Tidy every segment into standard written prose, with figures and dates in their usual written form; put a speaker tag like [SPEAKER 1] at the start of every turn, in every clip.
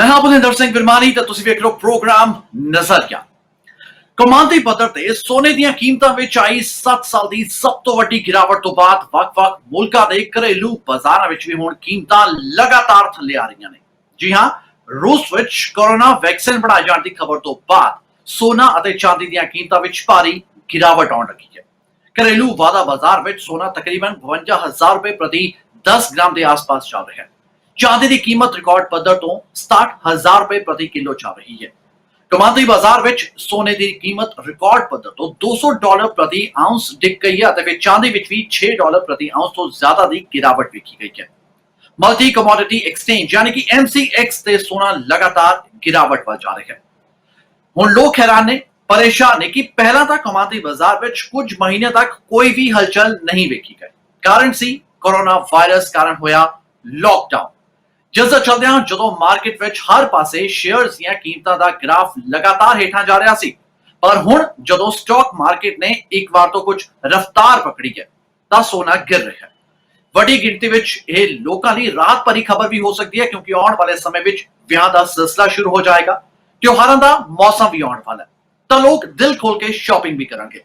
[SPEAKER 1] मैं ਹਾਂ ਭੁਪਿੰਦਰ ਸਿੰਘ ਵਿਰਮਾਨੀ ਤੇ ਤੁਸੀਂ ਵੇਖ ਰਹੇ ਹੋ ਪ੍ਰੋਗਰਾਮ ਨਜ਼ਰੀਆ। ਕੌਮਾਂਤਰੀ ਪੱਧਰ ਤੇ ਸੋਨੇ ਦੀਆਂ ਕੀਮਤਾਂ ਵਿੱਚ ਆਈ 7 ਸਾਲ ਦੀ ਸਭ ਤੋਂ ਵੱਡੀ ਗਿਰਾਵਟ ਤੋਂ ਬਾਅਦ ਵੱਖ-ਵੱਖ ਮੁਲਕਾਂ ਦੇ ਘਰੇਲੂ ਬਾਜ਼ਾਰਾਂ ਵਿੱਚ ਵੀ ਹੁਣ ਕੀਮਤਾਂ ਲਗਾਤਾਰ ਥੱਲੇ ਆ ਰਹੀਆਂ ਨੇ। ਜੀ ਹਾਂ, ਰੂਸ ਵਿੱਚ ਕੋਰੋਨਾ ਵੈਕਸੀਨ ਬਣਾਏ ਜਾਣ ਦੀ ਖਬਰ ਤੋਂ ਬਾਅਦ ਸੋਨਾ ਅਤੇ ਚਾਂਦੀ ਦੀਆਂ ਕੀਮਤਾਂ ਵਿੱਚ ਭਾਰੀ ਗਿਰਾਵਟ ਆਉਣ ਲੱਗੀ ਹੈ। ਘਰੇਲੂ ਵਾਧਾ ਬਾਜ਼ਾਰ ਵਿੱਚ ਸੋਨਾ ਤਕਰੀਬਨ 52,000 ਰੁਪਏ ਪ੍ਰਤੀ 10 ਗ੍ਰਾਮ ਦੇ ਆਸ-ਪਾਸ ਚੱਲ ਰਿਹਾ ਹੈ। चांदी की कीमत रिकॉर्ड पद्धर तो 67,000 रुपए प्रति किलो चल रही है। कौमांतरी बाजार विच सोने की कीमत रिकॉर्ड पद्धर तो $200 प्रति आउंस डिग गई है ते चांदी विच भी $6 प्रति आउंस तो ज्यादा की गिरावट वेखी गई है। मल्टी कमोडिटी एक्सचेंज यानी कि MCX ते सोना लगातार गिरावट वल जा रहा है। हुण लोग हैरान ने, परेशान ने कि पहला तक कौमांतरी बाजार विच कुछ महीने तक कोई भी हलचल नहीं वेखी गई। कारण सी कोरोना वायरस कारण होया लॉकडाउन। जिस चलदे जो मार्केट विच हर पासे शेयर्स ਦੀਆਂ ਕੀਮਤਾਂ ਦਾ ਗ੍ਰਾਫ ਲਗਾਤਾਰ ਹੇਠਾਂ ਜਾ ਰਿਹਾ ਸੀ, ਪਰ ਹੁਣ ਜਦੋਂ ਸਟਾਕ ਮਾਰਕੀਟ ਨੇ ਇੱਕ ਵਾਰ ਤੋਂ ਕੁਝ ਰਫ਼ਤਾਰ ਪਕੜੀ ਹੈ ਤਾਂ ਸੋਨਾ ਗਿਰ ਰਿਹਾ ਹੈ। ਵੱਡੀ ਗਿਣਤੀ ਵਿੱਚ ਇਹ ਲੋਕਾਂ ਲਈ ਰਾਹਤ ਭਰੀ ਖਬਰ ਵੀ ਹੋ ਸਕਦੀ ਹੈ, ਕਿਉਂਕਿ ਆਉਣ ਵਾਲੇ ਸਮੇਂ ਵਿੱਚ ਵਿਆਹ ਦਾ ਸਿਲਸਿਲਾ ਸ਼ੁਰੂ ਹੋ ਜਾਏਗਾ, ਤਿਉਹਾਰਾਂ ਦਾ ਮੌਸਮ ਵੀ ਆਉਣ ਵਾਲਾ ਹੈ ਤਾਂ ਲੋਕ ਦਿਲ ਖੋਲ ਕੇ ਸ਼ਾਪਿੰਗ ਵੀ ਕਰਨਗੇ।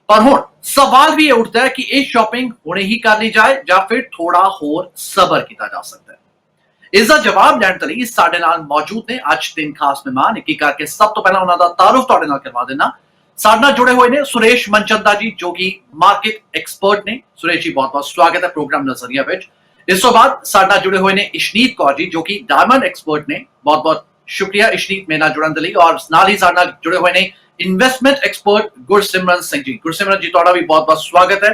[SPEAKER 1] ਪਰ ਹੁਣ ਸਵਾਲ ਵੀ ਇਹ ਉੱਠਦਾ ਹੈ ਕਿ ਇਹ ਸ਼ਾਪਿੰਗ ਹੁਣੇ ਹੀ ਕਰ ਲਈ ਜਾਏ ਜਾਂ ਫਿਰ ਥੋੜਾ ਹੋਰ ਸਬਰ ਕੀਤਾ ਜਾ ਸਕਦਾ ਹੈ। इसका जवाब लैण लई साडे नाल मौजूद ने अज तीन खास मेहमान। एक करके सब तो पहला उन्हां दा तारुफ तुहाडे नाल करवा देना। साडे नाल जुड़े हुए ने सुरेश मनचंदा जी, जो कि मार्केट एक्सपर्ट ने। सुरेश जी, बहुत बहुत स्वागत है प्रोग्राम नजरिया विच। इस तो बाद साडे नाल जुड़े हुए ने इशनीत कौर जी, जो कि डायमंड एक्सपर्ट ने। बहुत बहुत शुक्रिया इशनीत मेरे नाल जुड़न दे लई। और नाल ही साडे नाल जुड़े हुए ने इन्वेस्टमेंट एक्सपर्ट गुरसिमरन सिंह जी। गुरसिमरन जी, तुहाडा भी बहुत बहुत स्वागत है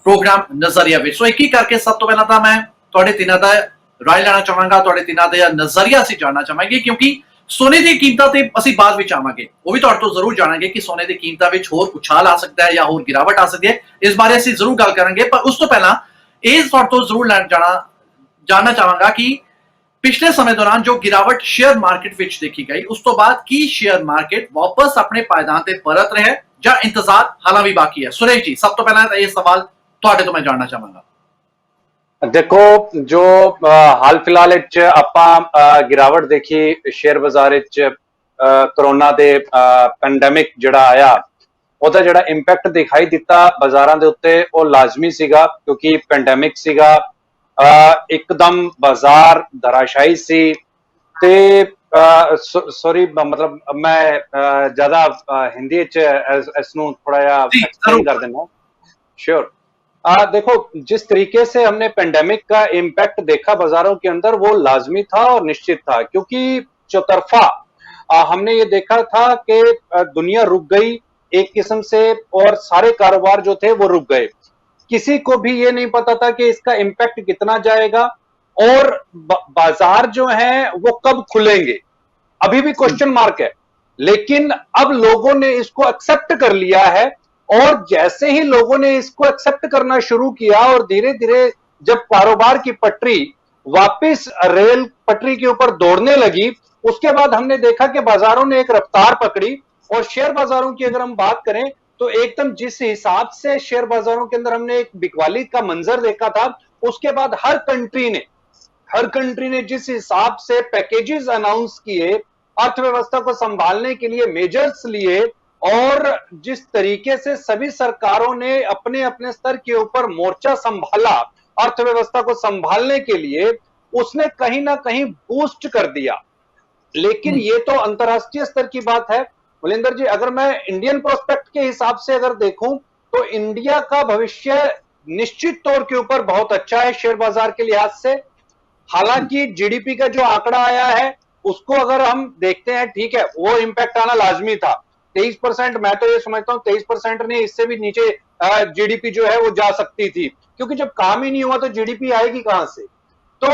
[SPEAKER 1] प्रोग्राम नजरिया विच। सो एक ही करके सब तो पहला तां मैं तुहाडे तिन्हां दा राय लेना चाहांगा, तुहाडे तिन्हां दे नजरिया असीं जानना चाहांगे, क्योंकि सोने दी कीमतां ते असीं बाद विच आवांगे, वो भी तुहाडे तो जरूर जाणांगे कि सोने दी कीमतां विच होर उछाल आ सकदा है या होर गिरावट आ सकदी है। इस बारे असीं जरूर गल करांगे, पर उस तो पहला इह तुहाडे तो जरूर जानना चाहांगा कि पिछले समय दौरान जो गिरावट शेयर मार्केट विच देखी गई, उस तो बाद की शेयर मार्केट वापस अपने पायदान ते परत रहा है जां इंतजार हालां भी बाकी है? सुरेश जी, सब तो पहला यह सवाल तुहाडे तो मैं जानना चाहांगा।
[SPEAKER 2] देखो, जो हाल फिलहाल ਆਪਾਂ गिरावट देखी शेयर बाजार कोरोना दे पैंडेमिक ਜਿਹੜਾ ਆਇਆ, ਉਹਦਾ ਜਿਹੜਾ ਇੰਪੈਕਟ ਦਿਖਾਈ ਦਿੱਤਾ ਬਾਜ਼ਾਰਾਂ ਦੇ ਉੱਤੇ, ਉਹ ਲਾਜ਼ਮੀ ਸੀਗਾ, ਕਿਉਂਕਿ ਪੈਂਡੇਮਿਕ ਸੀਗਾ। ਇੱਕਦਮ ਬਾਜ਼ਾਰ ਧਰਾਸ਼ਾਈ ਸੀ ਤੇ ਸੌਰੀ, मतलब मैं ज्यादा हिंदी ਇਸ ਨੂੰ ਥੋੜਾ ਜਿਹਾ ਐਕਸਪਲੇਨ ਕਰ ਦਿੰਦਾ। श्योर। देखो, जिस तरीके से हमने पेंडेमिक का इम्पैक्ट देखा बाजारों के अंदर, वो लाजमी था और निश्चित था, क्योंकि चौतरफा हमने ये देखा था कि दुनिया रुक गई एक किस्म से, और सारे कारोबार जो थे वो रुक गए। किसी को भी ये नहीं पता था कि इसका इम्पैक्ट कितना जाएगा और बाजार जो है वो कब खुलेंगे, अभी भी क्वेश्चन मार्क है। लेकिन अब लोगों ने इसको एक्सेप्ट कर लिया है, और जैसे ही लोगों ने इसको एक्सेप्ट करना शुरू किया और धीरे धीरे जब कारोबार की पटरी वापस रेल पटरी के ऊपर दौड़ने लगी, उसके बाद हमने देखा कि बाजारों ने एक रफ्तार पकड़ी। और शेयर बाजारों की अगर हम बात करें तो एकदम जिस हिसाब से शेयर बाजारों के अंदर हमने एक बिकवाली का मंजर देखा था, उसके बाद हर कंट्री ने जिस हिसाब से पैकेजेस अनाउंस किए, अर्थव्यवस्था को संभालने के लिए मेजर्स लिए, और जिस तरीके से सभी सरकारों ने अपने अपने स्तर के ऊपर मोर्चा संभाला अर्थव्यवस्था को संभालने के लिए, उसने कहीं ना कहीं बूस्ट कर दिया। लेकिन ये तो अंतरराष्ट्रीय स्तर की बात है। मलिंदर जी, अगर मैं इंडियन प्रोस्पेक्ट के हिसाब से अगर देखूं तो इंडिया का भविष्य निश्चित तौर के ऊपर बहुत अच्छा है शेयर बाजार के लिहाज से। हालांकि जीडीपी का जो आंकड़ा आया है उसको अगर हम देखते हैं, ठीक है, वो इंपैक्ट आना लाजमी था। 23%, मैं तो ये समझता हूं 23% नहीं, इससे भी नीचे जीडीपी जो है वो जा सकती थी, क्योंकि जब काम ही नहीं हुआ तो जीडीपी आएगी कहां से? तो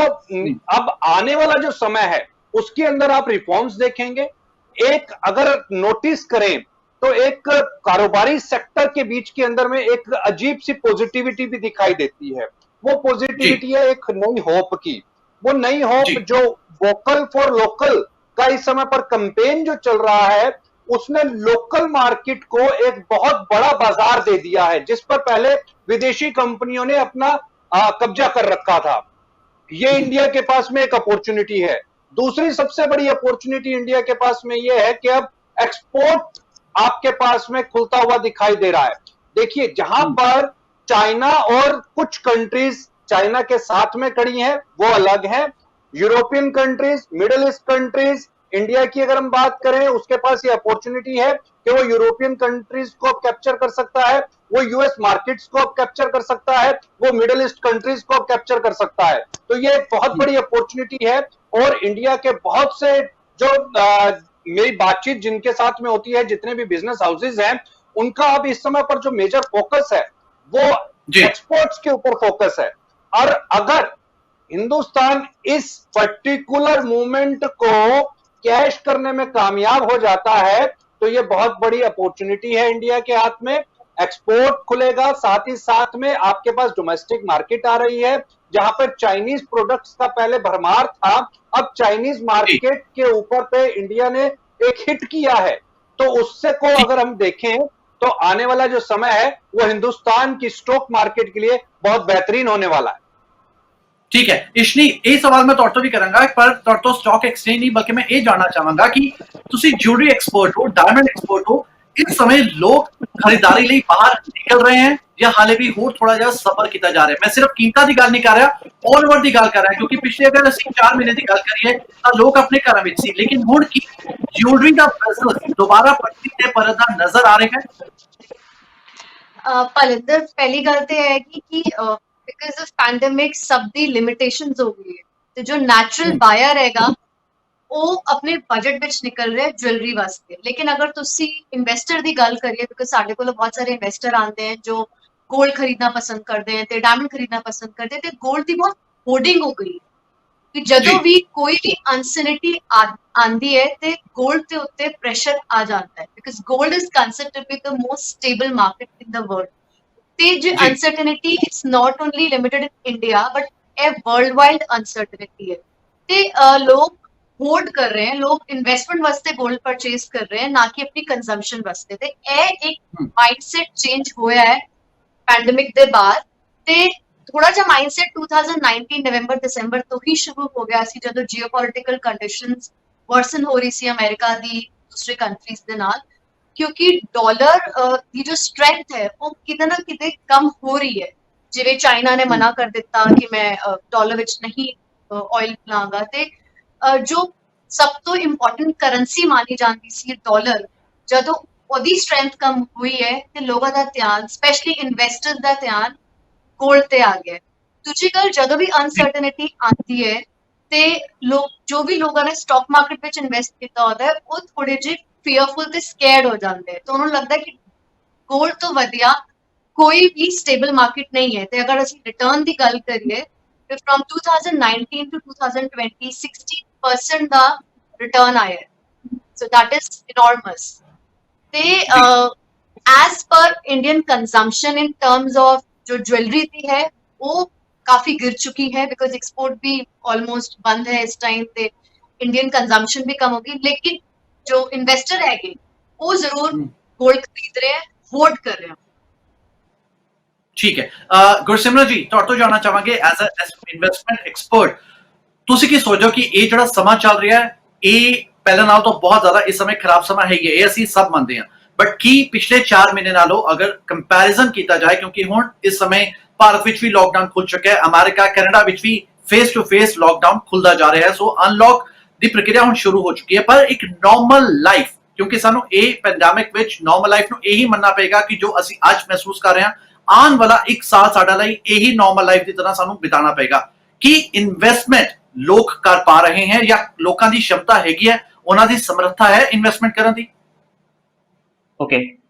[SPEAKER 2] अब आने वाला जो समय है उसके अंदर आप रिफॉर्म्स देखेंगे। एक अगर नोटिस करें तो एक कारोबारी सेक्टर के बीच के अंदर में एक अजीब सी पॉजिटिविटी भी दिखाई देती है। वो पॉजिटिविटी है एक नई होप की। वो नई होप जो वोकल फॉर लोकल का इस समय पर कैंपेन जो चल रहा है, उसने लोकल मार्केट को एक बहुत बड़ा बाजार दे दिया है, जिस पर पहले विदेशी कंपनियों ने अपना कब्जा कर रखा था। ये इंडिया के पास में एक अपॉर्चुनिटी है। दूसरी सबसे बड़ी अपॉर्चुनिटी इंडिया के पास में यह है कि अब एक्सपोर्ट आपके पास में खुलता हुआ दिखाई दे रहा है। देखिए, जहां पर चाइना और कुछ कंट्रीज चाइना के साथ में खड़ी हैं वो अलग है, European countries, middle east countries, India की अगर हम बात करें उसके पास ये अपॉर्चुनिटी है कि वो यूरोपियन कंट्रीज को कैप्चर कर सकता है, वो यूएस मार्केट्स को कैप्चर कर सकता है, वो मिडिल ईस्ट कंट्रीज को कैप्चर कर सकता है। तो ये एक बहुत बड़ी अपॉर्चुनिटी है। और इंडिया के बहुत से जो मेरी बातचीत जिनके साथ में होती है, जितने भी बिजनेस हाउसेज हैं, उनका अब इस समय पर जो मेजर फोकस है वो एक्सपोर्ट्स के ऊपर फोकस है। और अगर हिंदुस्तान इस पर्टिकुलर मूवमेंट को कैश करने में कामयाब हो जाता है तो ये बहुत बड़ी अपॉर्चुनिटी है इंडिया के हाथ में। एक्सपोर्ट खुलेगा, साथ ही साथ में आपके पास डोमेस्टिक मार्केट आ रही है जहां पर चाइनीज प्रोडक्ट्स का पहले भरमार था, अब चाइनीज मार्केट के ऊपर पे इंडिया ने एक हिट किया है। तो उससे को अगर हम देखें तो आने वाला जो समय है वो हिंदुस्तान की स्टॉक मार्केट के लिए बहुत बेहतरीन होने वाला है।
[SPEAKER 1] ठीक है इशनी, ਇਹ ਸਵਾਲ ਮੈਂ ਤੁਹਾਡੇ ਤੋਂ ਵੀ ਕਰਾਂਗਾ, ਪਰ ਤੁਹਾਡੇ ਤੋਂ ਸਟਾਕ ਐਕਸਚੇਂਜ ਨਹੀਂ ਬਲਕਿ ਮੈਂ ਇਹ ਜਾਣਨਾ ਚਾਹਾਂਗਾ ਕਿ ਤੁਸੀਂ ज्वेलरी एक्सपर्ट हो, डायमंड एक्सपर्ट हो, इस समय लोग खरीदारी ਲਈ ਬਾਹਰ ਨਿਕਲ ਰਹੇ हैं ਜਾਂ ਹਾਲੇ ਵੀ ਹੋਰ ਥੋੜਾ ਜਿਹਾ ਸਬਰ ਕੀਤਾ ਜਾ ਰਿਹਾ ਹੈ? ਮੈਂ ਸਿਰਫ ਕੀਮਤਾਂ ਦੀ ਗੱਲ ਨਹੀਂ ਕਰ ਰਿਹਾ, ਆਲ ਓਵਰ ਦੀ ਗੱਲ ਕਰ ਰਿਹਾ, ਕਿਉਂਕਿ ਪਿਛਲੇ ਅਗਰ ਅਸੀਂ 4 ਮਹੀਨੇ ਦੀ ਗੱਲ ਕਰੀਏ ਤਾਂ ਲੋਕ ਆਪਣੇ ਘਰਾਂ ਵਿੱਚ ਸੀ, ਲੇਕਿਨ ਹੁਣ ਕੀ ज्वेलरी ਦਾ ਬਿਜ਼ਨਸ ਦੁਬਾਰਾ ਪਟੜੀ ਤੇ ਪਰਦਾ ਨਜ਼ਰ ਆ ਰਿਹਾ ਹੈ?
[SPEAKER 3] ਪਲਿੰਦਰ, ਪਹਿਲੀ ਗੱਲ ਤੇ ਹੈ ਕਿ ਬਿਕਾਜ਼ ਆਫ ਪੈਂਡੇਮਿਕ ਸਭ ਦੀ ਲਿਮਿਟੇਸ਼ਨਸ ਹੋ ਗਈ ਹੈ ਤੇ ਜੋ ਨੈਚੁਰਲ ਬਾਇਰ ਹੈਗਾ ਉਹ ਆਪਣੇ ਬਜਟ ਵਿੱਚ ਨਿਕਲ ਰਿਹਾ ज्वेलरी ਵਾਸਤੇ। ਲੇਕਿਨ ਅਗਰ ਤੁਸੀਂ ਇਨਵੈਸਟਰ ਦੀ ਗੱਲ ਕਰੀਏ, ਬਿਕਾਜ਼ ਸਾਡੇ ਕੋਲ ਬਹੁਤ ਸਾਰੇ ਇਨਵੈਸਟਰ ਆਉਂਦੇ ਹਨ ਜੋ गोल्ड खरीदना पसंद करते हैं ते डायमंड खरीदना पसंद करते हैं ते गोल्ड की बहुत होर्डिंग हो गई कि जदों भी कोई भी अनसर्टेनिटी आंदी है ते गोल्ड के उत्ते प्रेशर आ जाता है, because gold is considered to be the most stable market in the world. ते जो uncertainty it's not only limited in India but a world wide uncertainty है। ते लोग होल्ड कर रहे हैं, लोग इन्वेस्टमेंट वास्ते गोल्ड परचेज कर रहे हैं, ना कि अपनी कंजम्पशन वास्ते। ते एक माइंडसेट चेंज होया है ਪੈਂਡੇਮਿਕ ਦੇ ਬਾਅਦ, ਤੇ ਥੋੜਾ ਜਿਹਾ ਮਾਈਂਡਸੈਟ 2019 ਨਵੰਬਰ ਦਸੰਬਰ ਤੋਂ ਹੀ ਸ਼ੁਰੂ ਹੋ ਗਿਆ ਸੀ, ਜਦੋਂ ਜੀਓਪੋਲਿਟੀਕਲ ਕੰਡੀਸ਼ਨਸ ਵਰਸਨ ਹੋ ਰਹੀ ਸੀ ਅਮਰੀਕਾ ਦੀ ਦੂਸਰੇ ਕੰਟਰੀਜ਼ ਦੇ ਨਾਲ, ਕਿਉਂਕਿ ਡਾਲਰ ਦੀ ਜੋ ਸਟਰੈਂਥ ਹੈ ਉਹ ਕਿਤੇ ਨਾ ਕਿਤੇ ਕਮ ਹੋ ਰਹੀ ਹੈ। ਜਿਵੇਂ ਚਾਈਨਾ ਨੇ ਮਨਾ ਕਰ ਦਿੱਤਾ ਕਿ ਮੈਂ ਡਾਲਰ ਵਿੱਚ ਨਹੀਂ ਆਇਲ ਲਾਂਗਾ, ਤੇ ਜੋ ਸਭ ਤੋਂ ਇੰਪੋਰਟੈਂਟ ਕਰੰਸੀ ਮਾਨੀ ਜਾਂਦੀ ਸੀ ਡਾਲਰ, ਜਦੋਂ ਉਹਦੀ ਸਟਰੈਂਥ ਕਮ ਹੋਈ ਹੈ ਤੇ ਲੋਕਾਂ ਦਾ ਧਿਆਨ, ਸਪੈਸ਼ਲੀ ਇਨਵੈਸਟਰਸ ਦਾ ਧਿਆਨ ਗੋਲਡ ਤੇ ਆ ਗਿਆ। ਦੂਜੀ ਗੱਲ, ਜਦੋਂ ਵੀ ਅਨਸਰਟਨਿਟੀ ਆਉਂਦੀ ਹੈ ਤੇ ਲੋਕ, ਜੋ ਵੀ ਲੋਕਾਂ ਨੇ ਸਟਾਕ ਮਾਰਕੀਟ ਵਿੱਚ ਇਨਵੈਸਟ ਕੀਤਾ ਹੁੰਦਾ ਹੈ, ਉਹ ਥੋੜੇ ਜਿਹੇ ਫੀਅਰਫੁਲ ਤੇ ਸਕੈਰਡ ਹੋ ਜਾਂਦੇ ਹੈ, ਤਾਂ ਉਹਨਾਂ ਨੂੰ ਲੱਗਦਾ ਕਿ ਗੋਲਡ ਤੋਂ ਵਧੀਆ ਕੋਈ ਵੀ ਸਟੇਬਲ ਮਾਰਕੀਟ ਨਹੀਂ ਹੈ। ਤੇ ਅਗਰ ਅਸੀਂ ਰਿਟਰਨ ਦੀ ਗੱਲ ਕਰੀਏ ਤੇ ਫਰਮ 2019 to 2020 60% ਦਾ ਰਿਟਰਨ ਆਇਆ ਹੈ, ਸੋ ਦੈਟ ਇਜ਼ ਇਨੋਰਮਸ। ਤੇ as per Indian consumption in terms of जो ज्वेलरी थी है वो काफी गिर चुकी है, बिकॉज एक्सपोर्ट भी ऑलमोस्ट बंद है इस टाइम पे, इंडियन कंजम्पशन भी कम होगी। लेकिन जो इन्वेस्टर है वो जरूर गोल्ड खरीद रहे हैं, होल्ड कर रहे हैं।
[SPEAKER 1] ठीक है गुरसिमरन जी, ਤੁਹਾਡੇ ਤੋਂ ਜਾਣਨਾ ਚਾਹਾਂਗੇ ਐਜ਼ ਅ ਇਨਵੈਸਟਮੈਂਟ ਐਕਸਪਰਟ, ਤੁਸੀਂ ਕੀ ਸੋਚਦੇ ਹੋ ਕਿ ਇਹ ਜਿਹੜਾ ਸਮਾਂ ਚੱਲ ਰਿਹਾ ਹੈ ਇਹ ਪਹਿਲਾਂ ਨਾਲ ਤਾਂ ਬਹੁਤ ਜ਼ਿਆਦਾ ਇਸ ਸਮੇਂ ਖਰਾਬ ਸਮਾਂ ਹੈ ਹੀ, ਇਹ ਅਸੀਂ ਸਭ ਮੰਨਦੇ ਹਾਂ, ਬਟ ਕੀ ਪਿਛਲੇ 4 ਮਹੀਨੇ ਨਾਲੋਂ ਅਗਰ ਕੰਪੈਰੀਜ਼ਨ ਕੀਤਾ ਜਾਏ, ਕਿਉਂਕਿ ਹੁਣ ਇਸ ਸਮੇਂ ਭਾਰਤ ਵਿੱਚ ਵੀ ਲੋਕਡਾਊਨ ਖੁੱਲ ਚੁੱਕਾ ਹੈ, ਅਮਰੀਕਾ ਕੈਨੇਡਾ ਵਿੱਚ ਵੀ ਫੇਸ ਟੂ ਫੇਸ ਲੋਕਡਾਊਨ ਖੁੱਲਦਾ ਜਾ ਰਿਹਾ ਹੈ, ਸੋ ਅਨਲੌਕ ਦੀ ਪ੍ਰਕਿਰਿਆ ਹੁਣ ਸ਼ੁਰੂ ਹੋ ਚੁੱਕੀ ਹੈ, ਪਰ ਇੱਕ ਨਾਰਮਲ ਲਾਈਫ, ਕਿਉਂਕਿ ਸਾਨੂੰ ਇਹ ਪੈਂਡੈਮਿਕ ਵਿੱਚ ਨਾਰਮਲ ਲਾਈਫ ਨੂੰ ਇਹੀ ਮੰਨਣਾ ਪਏਗਾ ਕਿ ਜੋ ਅਸੀਂ ਅੱਜ ਮਹਿਸੂਸ ਕਰ ਰਹੇ ਹਾਂ ਆਉਣ ਵਾਲਾ 1 ਸਾਲ ਸਾਡਾ ਲਈ ਇਹੀ ਨਾਰਮਲ ਲਾਈਫ ਦੀ ਤਰ੍ਹਾਂ ਸਾਨੂੰ ਬਿਤਾਉਣਾ ਪਏਗਾ। ਕੀ ਇਨਵੈਸਟਮੈਂਟ ਲੋਕ ਕਰ ਪਾ ਰਹੇ हैं ਜਾਂ ਲੋਕਾਂ ਦੀ ਸ਼ਮਤਾ ਹੈਗੀ ਹੈ, ਉਹਨਾਂ ਦੀ ਸਮਰੱਥਾ ਹੈ ਇਨਵੈਸਟਮੈਂਟ ਕਰਨ ਦੀ?
[SPEAKER 4] ओके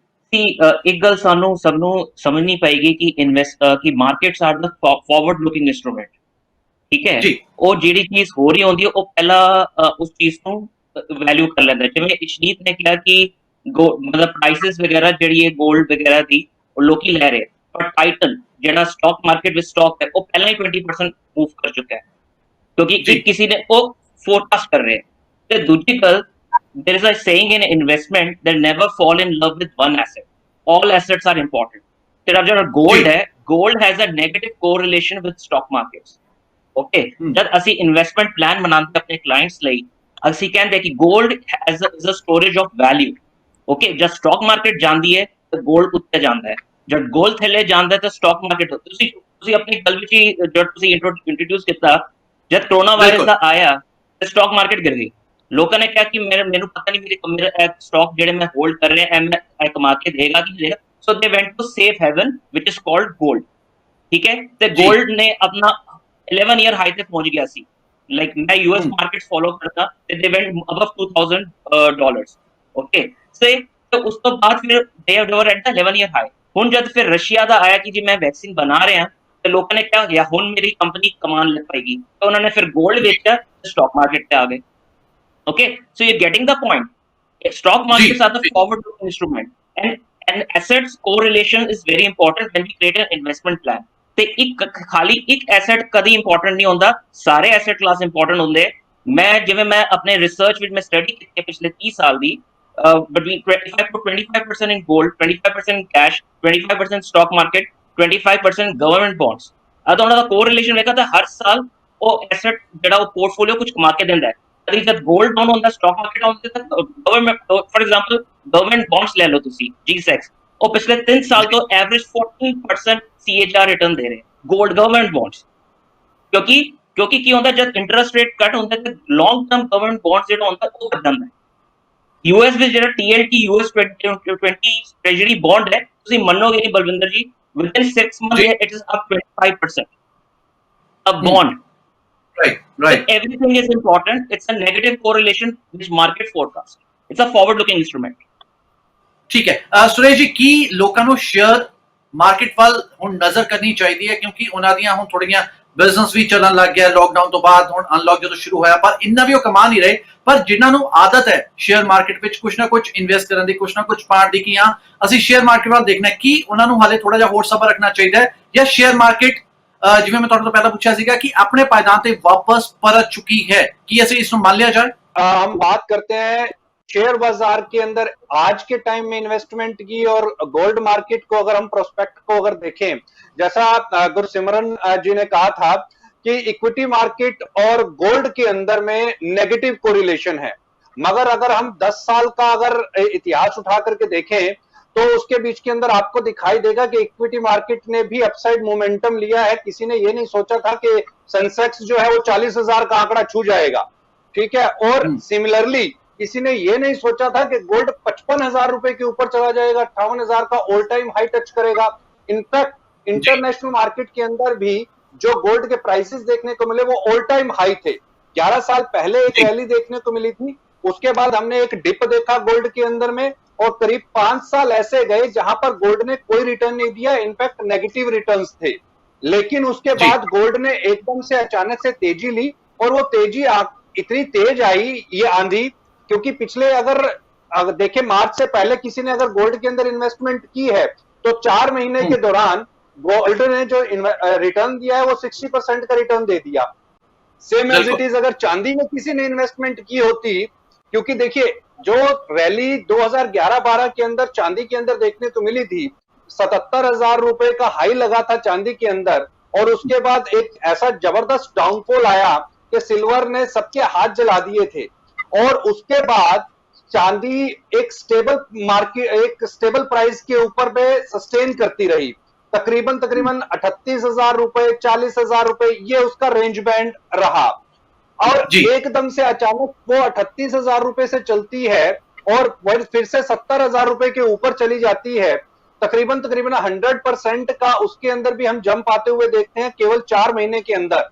[SPEAKER 4] सी एक गल सानू सबनू समझनी पएगी कि markets are the forward looking instrument, ठीक है जी। और जेडी चीज हो रही होंदी है वो पहला उस चीज को वैल्यू कर लेंदा है। जिवें इशनीत ने कहा कि मतलब प्राइसेस वगैरह जेडी है गोल्ड वगैरह दी वो लोकी ले रहे, पर टाइटन जेड़ा स्टॉक मार्केट विच स्टॉक है वो पहला ही 20% मूव कर चुका है, क्योंकि किसी ने वो फोरकास्ट कर रहे हैं। ते दूसरी गल, there is a saying in investment that never fall in love with one asset, all assets are important। तेरा जो gold है, gold has a negative correlation with stock markets, okay जब ਅਸੀਂ ਇਨਵੈਸਟਮੈਂਟ ਪਲਾਨ ਬਣਾਉਂਦੇ ਆਪਣੇ ਕਲਾਇੰਟਸ ਲਈ ਅਸੀਂ ਕਹਿੰਦੇ ਕਿ 골ਡ as a storage of value okay ਜਦ ਸਟਾਕ ਮਾਰਕੀਟ ਜਾਂਦੀ ਹੈ ਤਾਂ 골ਡ ਉੱਤੇ ਜਾਂਦਾ ਹੈ ਜਦ 골ਡ ਥੱਲੇ ਜਾਂਦਾ ਹੈ ਤਾਂ ਸਟਾਕ ਮਾਰਕੀਟ ਤੁਸੀਂ ਆਪਣੀ ਗੱਲ ਵਿੱਚ ਹੀ ਜਦ ਤੁਸੀਂ ਇੰਟਰੋਡਿਊਸ ਕੀਤਾ ਜਦ ਕਰੋਨਾ ਵਾਇਰਸ ਦਾ ਆਇਆ ਤਾਂ ਸਟਾਕ ਮਾਰਕੀਟ ਗਿਰ ਗਈ ਲੋਕਾਂ ਨੇ ਕਿਹਾ ਕਿ ਮੈਨੂੰ ਪਤਾ ਨਹੀਂ ਮੇਰਾ ਸਟਾਕ ਜਿਹੜੇ ਮੈਂ ਹੋਲਡ ਕਰ ਰਿਹਾ ਐ ਮੈਂ ਕਮਾ ਕੇ ਦੇਗਾ ਕਿ ਦੇਗਾ so they went to safe haven ਵਿਚ ਇਜ਼ ਕਾਲਡ 골ਡ ਠੀਕ ਹੈ ਤੇ 골ਡ ਨੇ ਆਪਣਾ 11 ईयर हाई तक पहुंच गया सी लाइक मैं यूएस मार्केट फॉलो करता they went above $2000 okay so तो उस तो बाद फिर they were at the 11 year high हुन जब फिर रशिया दा आया कि जी मैं वैक्सीन बना रहे हैं तो लोगों ने क्या किया हुन मेरी कंपनी कमान लग पाएगी तो उन्होंने फिर गोल्ड बेचा स्टॉक मार्केट पे आ गए okay so you getting the point stock markets are the forward looking instrument and assets correlation is very important when we create an investment plan ਤੇ ਇੱਕ ਖਾਲੀ ਇੱਕ ਐਸੈਟ ਕਦੀ ਇੰਪੋਰਟੈਂਟ ਨਹੀਂ ਹੁੰਦਾ ਸਾਰੇ ਐਸੈਟ ਕਲਾਸ ਇੰਪੋਰਟੈਂਟ ਹੁੰਦੇ ਜਿਵੇਂ ਮੈਂ ਆਪਣੇ ਰਿਸਰਚ ਵਿੱਚ ਮੈਂ ਸਟੱਡੀ ਕੀਤੀ ਪਿਛਲੇ 30 ਸਾਲ ਦੀ between 25 to 25% in gold 25% in cash 25% stock market 25% government bonds ਤਾਂ ਉਹਨਾਂ ਦਾ ਕੋਰਿਲੇਸ਼ਨ ਵੇਖਾ ਤਾਂ ਹਰ ਸਾਲ ਉਹ ਐਸੈਟ ਜਿਹੜਾ ਉਹ ਪੋਰਟਫੋਲੀਓ ਕੁਝ ਕਮਾ ਕੇ ਦਿੰਦਾ ਹੈ ਕਦੀ ਜਦ ਗੋਲਡ ਡਾਊਨ ਹੁੰਦਾ ਸਟਾਕ ਮਾਰਕੀਟ ਹੁੰਦਾ ਤਾਂ government for example government bonds ਲੈ ਲਓ ਤੁਸੀਂ G-Secs ਉਹ ਪਿਛਲੇ 3 ਸਾਲ ਤੋਂ ਐਵਰੇਜ 14% CHR ਰਿਟਰਨ ਦੇ ਰਹੇ ਗੋਲਡ ਗਵਰਨਮੈਂਟ ਬੌਂਡਸ ਕਿਉਂਕਿ ਕੀ ਹੁੰਦਾ ਜਦ ਇੰਟਰਸਟ ਰੇਟ ਕੱਟ ਹੁੰਦਾ ਤੇ ਲੌਂਗ ਟਰਮ ਗਵਰਨਮੈਂਟ ਬੌਂਡਸ ਜਿਹੜਾ ਹੁੰਦਾ ਉਹ ਵੱਧ ਜਾਂਦਾ US ਵਿੱਚ ਜਿਹੜਾ TLT US 20 ਟ੍ਰੈਜਰੀ ਬੌਂਡ ਹੈ ਤੁਸੀਂ ਮੰਨੋਗੇ ਨਹੀਂ ਬਲਵਿੰਦਰ ਜੀ within 6 months it is up 25% a bond
[SPEAKER 1] right
[SPEAKER 4] so everything is important it's a negative correlation which market forecast it's a forward looking instrument
[SPEAKER 1] ਠੀਕ ਹੈ ਸੁਰੇਸ਼ ਜੀ ਕੀ ਲੋਕਾਂ ਨੂੰ ਸ਼ੇਅਰ ਮਾਰਕੀਟ ਵੱਲ ਹੁਣ ਨਜ਼ਰ ਕਰਨੀ ਚਾਹੀਦੀ ਹੈ ਕਿਉਂਕਿ ਉਹਨਾਂ ਦੀਆਂ ਹੁਣ ਥੋੜੀਆਂ ਬਿਜ਼ਨਸ ਵੀ ਚੱਲਣ ਲੱਗ ਗਿਆ ਲੋਕਡਾਊਨ ਤੋਂ ਬਾਅਦ ਹੁਣ ਅਨਲੌਕ ਜਦੋਂ ਸ਼ੁਰੂ ਹੋਇਆ ਪਰ ਇੰਨਾ ਵੀ ਉਹ ਕਮਾ ਨਹੀਂ ਰਹੇ ਪਰ ਜਿਨ੍ਹਾਂ ਨੂੰ ਆਦਤ ਹੈ ਸ਼ੇਅਰ ਮਾਰਕੀਟ ਵਿੱਚ ਕੁਝ ਨਾ ਕੁਝ ਇਨਵੈਸਟ ਕਰਨ ਦੀ ਕੁਝ ਨਾ ਕੁਝ ਪਾਉਣ ਦੀ ਕਿ ਹਾਂ ਅਸੀਂ ਸ਼ੇਅਰ ਮਾਰਕੀਟ ਵੱਲ ਦੇਖਣਾ ਕੀ ਉਹਨਾਂ ਨੂੰ ਹਾਲੇ ਥੋੜਾ ਜਿਹਾ ਹੋਰ ਸਬਰ ਰੱਖਣਾ ਚਾਹੀਦਾ ਹੈ ਜਾਂ ਸ਼ੇਅਰ ਮਾਰਕੀਟ ਜਿਵੇਂ ਮੈਂ ਤੁਹਾਡੇ ਤੋਂ ਪਹਿਲਾਂ ਪੁੱਛਿਆ ਸੀਗਾ कि अपने पायदान पे वापस परत चुकी है कि ऐसे इसमें मान लिया जाए
[SPEAKER 2] हम बात करते हैं शेयर बाजार के अंदर आज के टाइम में इन्वेस्टमेंट की और गोल्ड मार्केट को अगर हम प्रोस्पेक्ट को अगर देखें जैसा गुरसिमरन जी ने कहा था कि इक्विटी मार्केट और गोल्ड के अंदर में नेगेटिव कोरिलेशन है मगर अगर हम 10 साल का अगर इतिहास उठा करके देखें तो उसके बीच के अंदर आपको दिखाई देगा कि इक्विटी मार्केट ने भी अपसाइड मोमेंटम लिया है किसी ने ये नहीं सोचा था कि सेंसेक्स जो है वो 40,000 का आंकड़ा छू जाएगा ठीक है और सिमिलरली किसी ने ये नहीं सोचा था कि गोल्ड 55,000 रुपए के ऊपर चला जाएगा 58,000 का ऑल टाइम हाई टच करेगा इनफैक्ट इंटरनेशनल मार्केट के अंदर भी जो गोल्ड के प्राइसेस देखने को मिले वो ऑल टाइम हाई थे 11 साल पहले एक रैली देखने को मिली थी उसके बाद हमने एक डिप देखा गोल्ड के अंदर में और करीब 5 साल ऐसे गए जहां पर गोल्ड ने कोई रिटर्न नहीं दिया इनफैक्ट नेगेटिव रिटर्न्स थे लेकिन उसके बाद गोल्ड ने एकदम से अचानक से तेजी ली और वो तेजी इतनी तेज आई ये आंधी क्योंकि पिछले अगर देखें मार्च से पहले किसी ने अगर गोल्ड के अंदर इन्वेस्टमेंट की है तो 4 महीने के दौरान गोल्ड ने जो रिटर्न दिया है वो 60% का रिटर्न दे दिया सेम एज इट इज अगर चांदी में किसी ने इन्वेस्टमेंट की होती क्योंकि देखिए जो रैली 2011-12 के अंदर चांदी के अंदर देखने को मिली थी 77,000 रुपए का हाई लगा था चांदी के अंदर और उसके बाद एक ऐसा जबरदस्त डाउनफॉल आया कि सिल्वर ने सबके हाथ जला दिए थे और उसके बाद चांदी एक स्टेबल प्राइस के ऊपर पे सस्टेन करती रही तकरीबन 38,000 रुपए 40,000 रुपए ये उसका रेंज बैंड रहा और एकदम से अचानक वो 38,000 रुपए से चलती है और फिर से 70,000 रुपए के ऊपर चली जाती है तकरीबन 100% का उसके अंदर भी हम जंप आते हुए देखते हैं केवल 4 महीने के अंदर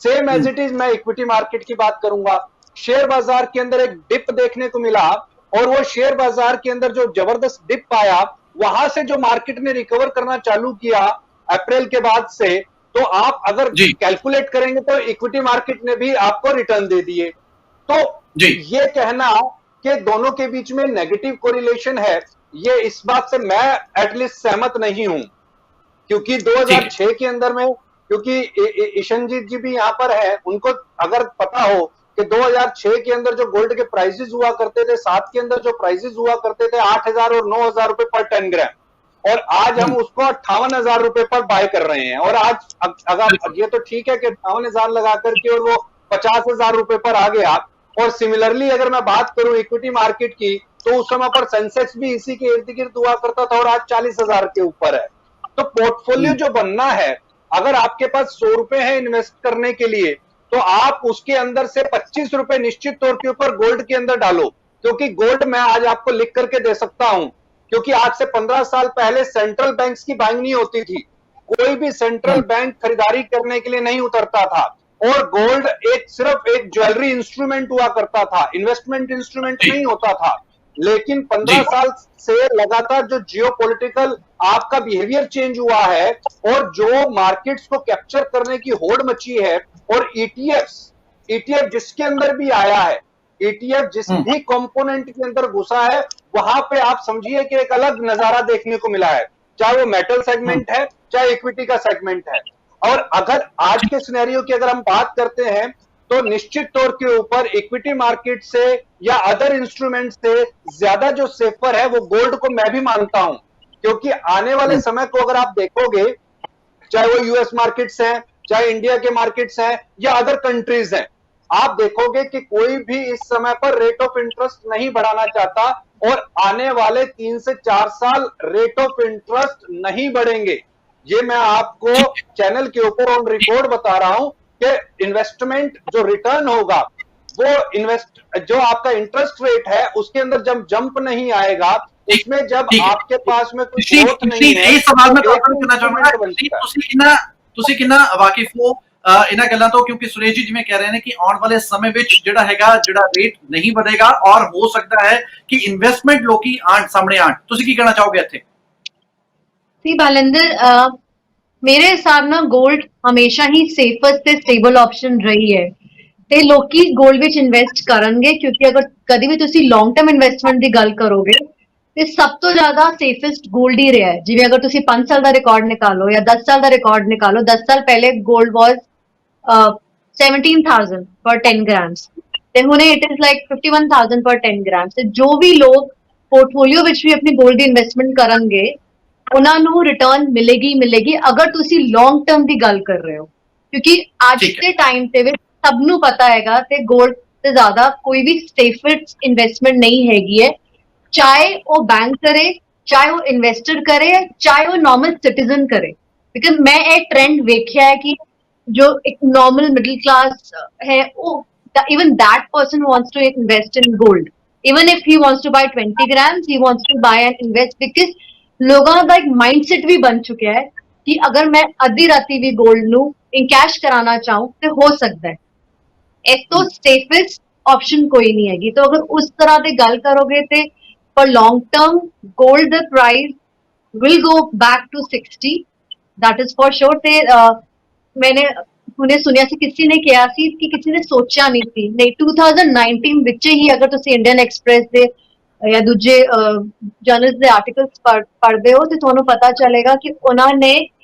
[SPEAKER 2] सेम एज इट इज मैं इक्विटी मार्केट की बात करूंगा शेयर बाजार के अंदर एक डिप देखने को मिला और वो शेयर बाजार के अंदर जो जबरदस्त डिप आया वहां से जो मार्केट ने रिकवर करना चालू किया अप्रैल के बाद से तो आप अगर कैलकुलेट करेंगे तो इक्विटी मार्केट ने भी आपको रिटर्न दे दिए तो ये कहना कि दोनों के बीच में नेगेटिव कोरिलेशन है ये इस बात से मैं एटलीस्ट सहमत नहीं हूं क्योंकि 2006 के अंदर में क्योंकि ईशनजीत जी भी यहां पर है उनको अगर पता हो कि 2006 के अंदर जो गोल्ड के प्राइसेस हुआ करते थे 7 के अंदर जो प्राइसेस हुआ करते थे 8,000 और 9,000 रुपए पर 10 ग्राम और आज हम उसको 58,000 रुपए पर बाय कर रहे हैं। और आज अगर ये तो ठीक है कि 58,000 लगा करके और वो 50,000 रुपए पर आ गया। और सिमिलरली अगर मैं बात करूं इक्विटी मार्केट की, तो उस समय पर सेंसेक्स भी इसी के इर्द गिर्द हुआ करता था और आज 40,000 के ऊपर है। तो पोर्टफोलियो जो बनना है, अगर आपके पास 100 रुपए है इन्वेस्ट करने के लिए, तो आप उसके अंदर से 25 रुपए निश्चित तौर के ऊपर गोल्ड के अंदर डालो। क्योंकि गोल्ड मैं आज आपको लिख करके दे सकता हूं, क्योंकि आज से 15 साल पहले सेंट्रल बैंक्स की बाइंग नहीं होती थी, कोई भी सेंट्रल बैंक खरीदारी करने के लिए नहीं उतरता था, और गोल्ड सिर्फ एक ज्वेलरी इंस्ट्रूमेंट हुआ करता था, इन्वेस्टमेंट इंस्ट्रूमेंट नहीं होता था। लेकिन 15 साल से लगातार जो जियोपॉलिटिकल आपका बिहेवियर चेंज हुआ है, और जो मार्केट्स को कैप्चर करने की होड़ मची है, और ईटीएफ जिसके अंदर भी आया है, ईटीएफ जिस भी कंपोनेंट के अंदर घुसा है, वहां पे आप समझिए कि एक अलग नजारा देखने को मिला है, चाहे वो मेटल सेगमेंट है, चाहे इक्विटी का सेगमेंट है। और अगर आज के सिनेरियो की अगर हम बात करते हैं, तो निश्चित तौर के ऊपर इक्विटी मार्केट से या अदर इंस्ट्रूमेंट से ज्यादा जो सेफर है वो गोल्ड को मैं भी मानता हूं। क्योंकि आने वाले समय को अगर आप देखोगे, चाहे वो यूएस मार्केट्स हैं, चाहे इंडिया के मार्केट्स हैं, या अदर कंट्रीज हैं, आप देखोगे कि कोई भी इस समय पर रेट ऑफ इंटरेस्ट नहीं बढ़ाना चाहता, और आने वाले 3 से 4 साल रेट ऑफ इंटरेस्ट नहीं बढ़ेंगे। ये मैं आपको चैनल के ऊपर ऑन रिकॉर्ड बता रहा हूं कि इन्वेस्टमेंट जो रिटर्न होगा, वो जो आपका इंटरेस्ट रेट है उसके अंदर जब जंप नहीं आएगा, उसमें जब आपके पास में कोई ग्रोथ नहीं है,
[SPEAKER 1] सवाल में करना चाहूंगा ਤੁਸੀਂ ਕਿੰਨਾ ਵਾਕਿਫ ਹੋ ਇਹਨਾਂ ਗੱਲਾਂ ਤੋਂ, ਕਿਉਂਕਿ ਸੁਰੇਸ਼ ਜੀ ਜਿਵੇਂ ਕਹਿ ਰਹੇ ਨੇ ਕਿ ਆਉਣ ਵਾਲੇ ਸਮੇਂ ਵਿੱਚ ਜਿਹੜਾ ਰੇਟ ਨਹੀਂ ਵਧੇਗਾ, ਔਰ ਹੋ ਸਕਦਾ ਹੈ ਕਿ ਇਨਵੈਸਟਮੈਂਟ ਲੋਕੀ ਸਾਹਮਣੇ ਆਣ। ਤੁਸੀਂ ਕੀ ਕਹਿਣਾ ਚਾਹੋਗੇ ਇੱਥੇ?
[SPEAKER 3] ਸੀ ਬਾਲਿੰਦਰ, ਮੇਰੇ ਹਿਸਾਬ ਨਾਲ ਗੋਲਡ ਹਮੇਸ਼ਾ ਹੀ ਸੇਫੈਸਟ ਤੇ ਸਟੇਬਲ ਆਪਸ਼ਨ ਰਹੀ ਹੈ, ਤੇ ਲੋਕੀ ਗੋਲਡ ਵਿੱਚ ਇਨਵੈਸਟ ਕਰਨਗੇ, ਕਿਉਂਕਿ ਅਗਰ ਕਦੀ ਵੀ ਤੁਸੀਂ ਲੌਂਗ ਟਰਮ ਇਨਵੈਸਟਮੈਂਟ ਦੀ ਗੱਲ ਕਰੋਗੇ ਤੇ ਸਭ ਤੋਂ ਜ਼ਿਆਦਾ ਸੇਫੈਸਟ ਗੋਲਡ ਹੀ ਰਿਹਾ ਹੈ। ਜਿਵੇਂ ਅਗਰ ਤੁਸੀਂ 5 ਸਾਲ ਦਾ ਰਿਕਾਰਡ ਨਿਕਾਲੋ ਜਾਂ 10 ਸਾਲ ਦਾ ਰਿਕਾਰਡ ਨਿਕਾਲੋ, 10 ਸਾਲ ਪਹਿਲੇ ਗੋਲਡ ਵਾਸ 17,000 ਪਰ 10 ਗ੍ਰਾਮਸ, ਤੇ ਹੁਣੇ ਇਟ ਇਜ਼ ਲਾਈਕ 51,000 ਪਰ 10 ਗ੍ਰਾਮਸ। ਤੇ ਜੋ ਵੀ ਲੋਕ ਪੋਰਟਫੋਲੀਓ ਵਿੱਚ ਵੀ ਆਪਣੀ ਗੋਲਡ ਦੀ ਇਨਵੈਸਟਮੈਂਟ ਕਰਨਗੇ, ਉਹਨਾਂ ਨੂੰ ਰਿਟਰਨ ਮਿਲੇਗੀ ਅਗਰ ਤੁਸੀਂ ਲੌਂਗ ਟਰਮ ਦੀ ਗੱਲ ਕਰ ਰਹੇ ਹੋ। ਕਿਉਂਕਿ ਅੱਜ ਦੇ ਟਾਈਮ ਤੇ ਵਿੱਚ ਸਭ ਨੂੰ ਪਤਾ ਹੈਗਾ ਤੇ ਗੋਲਡ ਤੇ ਜ਼ਿਆਦਾ ਕੋਈ ਵੀ ਸੇਫੈਸਟ ਇਨਵੈਸਟਮੈਂਟ ਨਹੀਂ ਹੈਗੀ ਹੈ, ਚਾਹੇ ਉਹ बैंक करे, चाहे वो इन्वेस्टर करे, चाहे वो नॉर्मल सिटीजन करे। बिकॉज मैं एक ट्रेंड वेख्या है कि जो एक नॉर्मल मिडिल क्लास है, even that person wants to invest in gold, even if he wants to buy 20 grams, he wants to buy and invest, because लोगों का एक माइंडसेट भी बन चुका है कि अगर मैं अद्धी राती भी गोल्ड नू इनकैश कराना चाहूं तो हो सकता है। एक तो सेफेस्ट ऑप्शन कोई नहीं हैगी। तो अगर उस तरह की गल करोगे तो for long term gold the price will go back to 60, that is for sure। ਤੇ मैंने ਹੁਣੇ ਸੁਣਿਆ ਸੀ ਕਿਸੇ ਨੇ ਕਿਹਾ ਸੀ ਕਿ ਕਿਸੇ ਨੇ ਸੋਚਿਆ ਨਹੀਂ ਸੀ, ਨਹੀਂ 2019 ਵਿੱਚ ਹੀ ਅਗਰ ਤੁਸੀਂ ਇੰਡੀਅਨ ਐਕਸਪ੍ਰੈਸ ਦੇ ਜਾਂ ਦੂਜੇ ਜਰਨਲਸ ਦੇ ਆਰਟੀਕਲਸ ਪੜ੍ਹਦੇ ਹੋ ਤੇ ਤੁਹਾਨੂੰ ਪਤਾ ਚੱਲੇਗਾ ਕਿ ਉਹਨਾਂ ਨੇ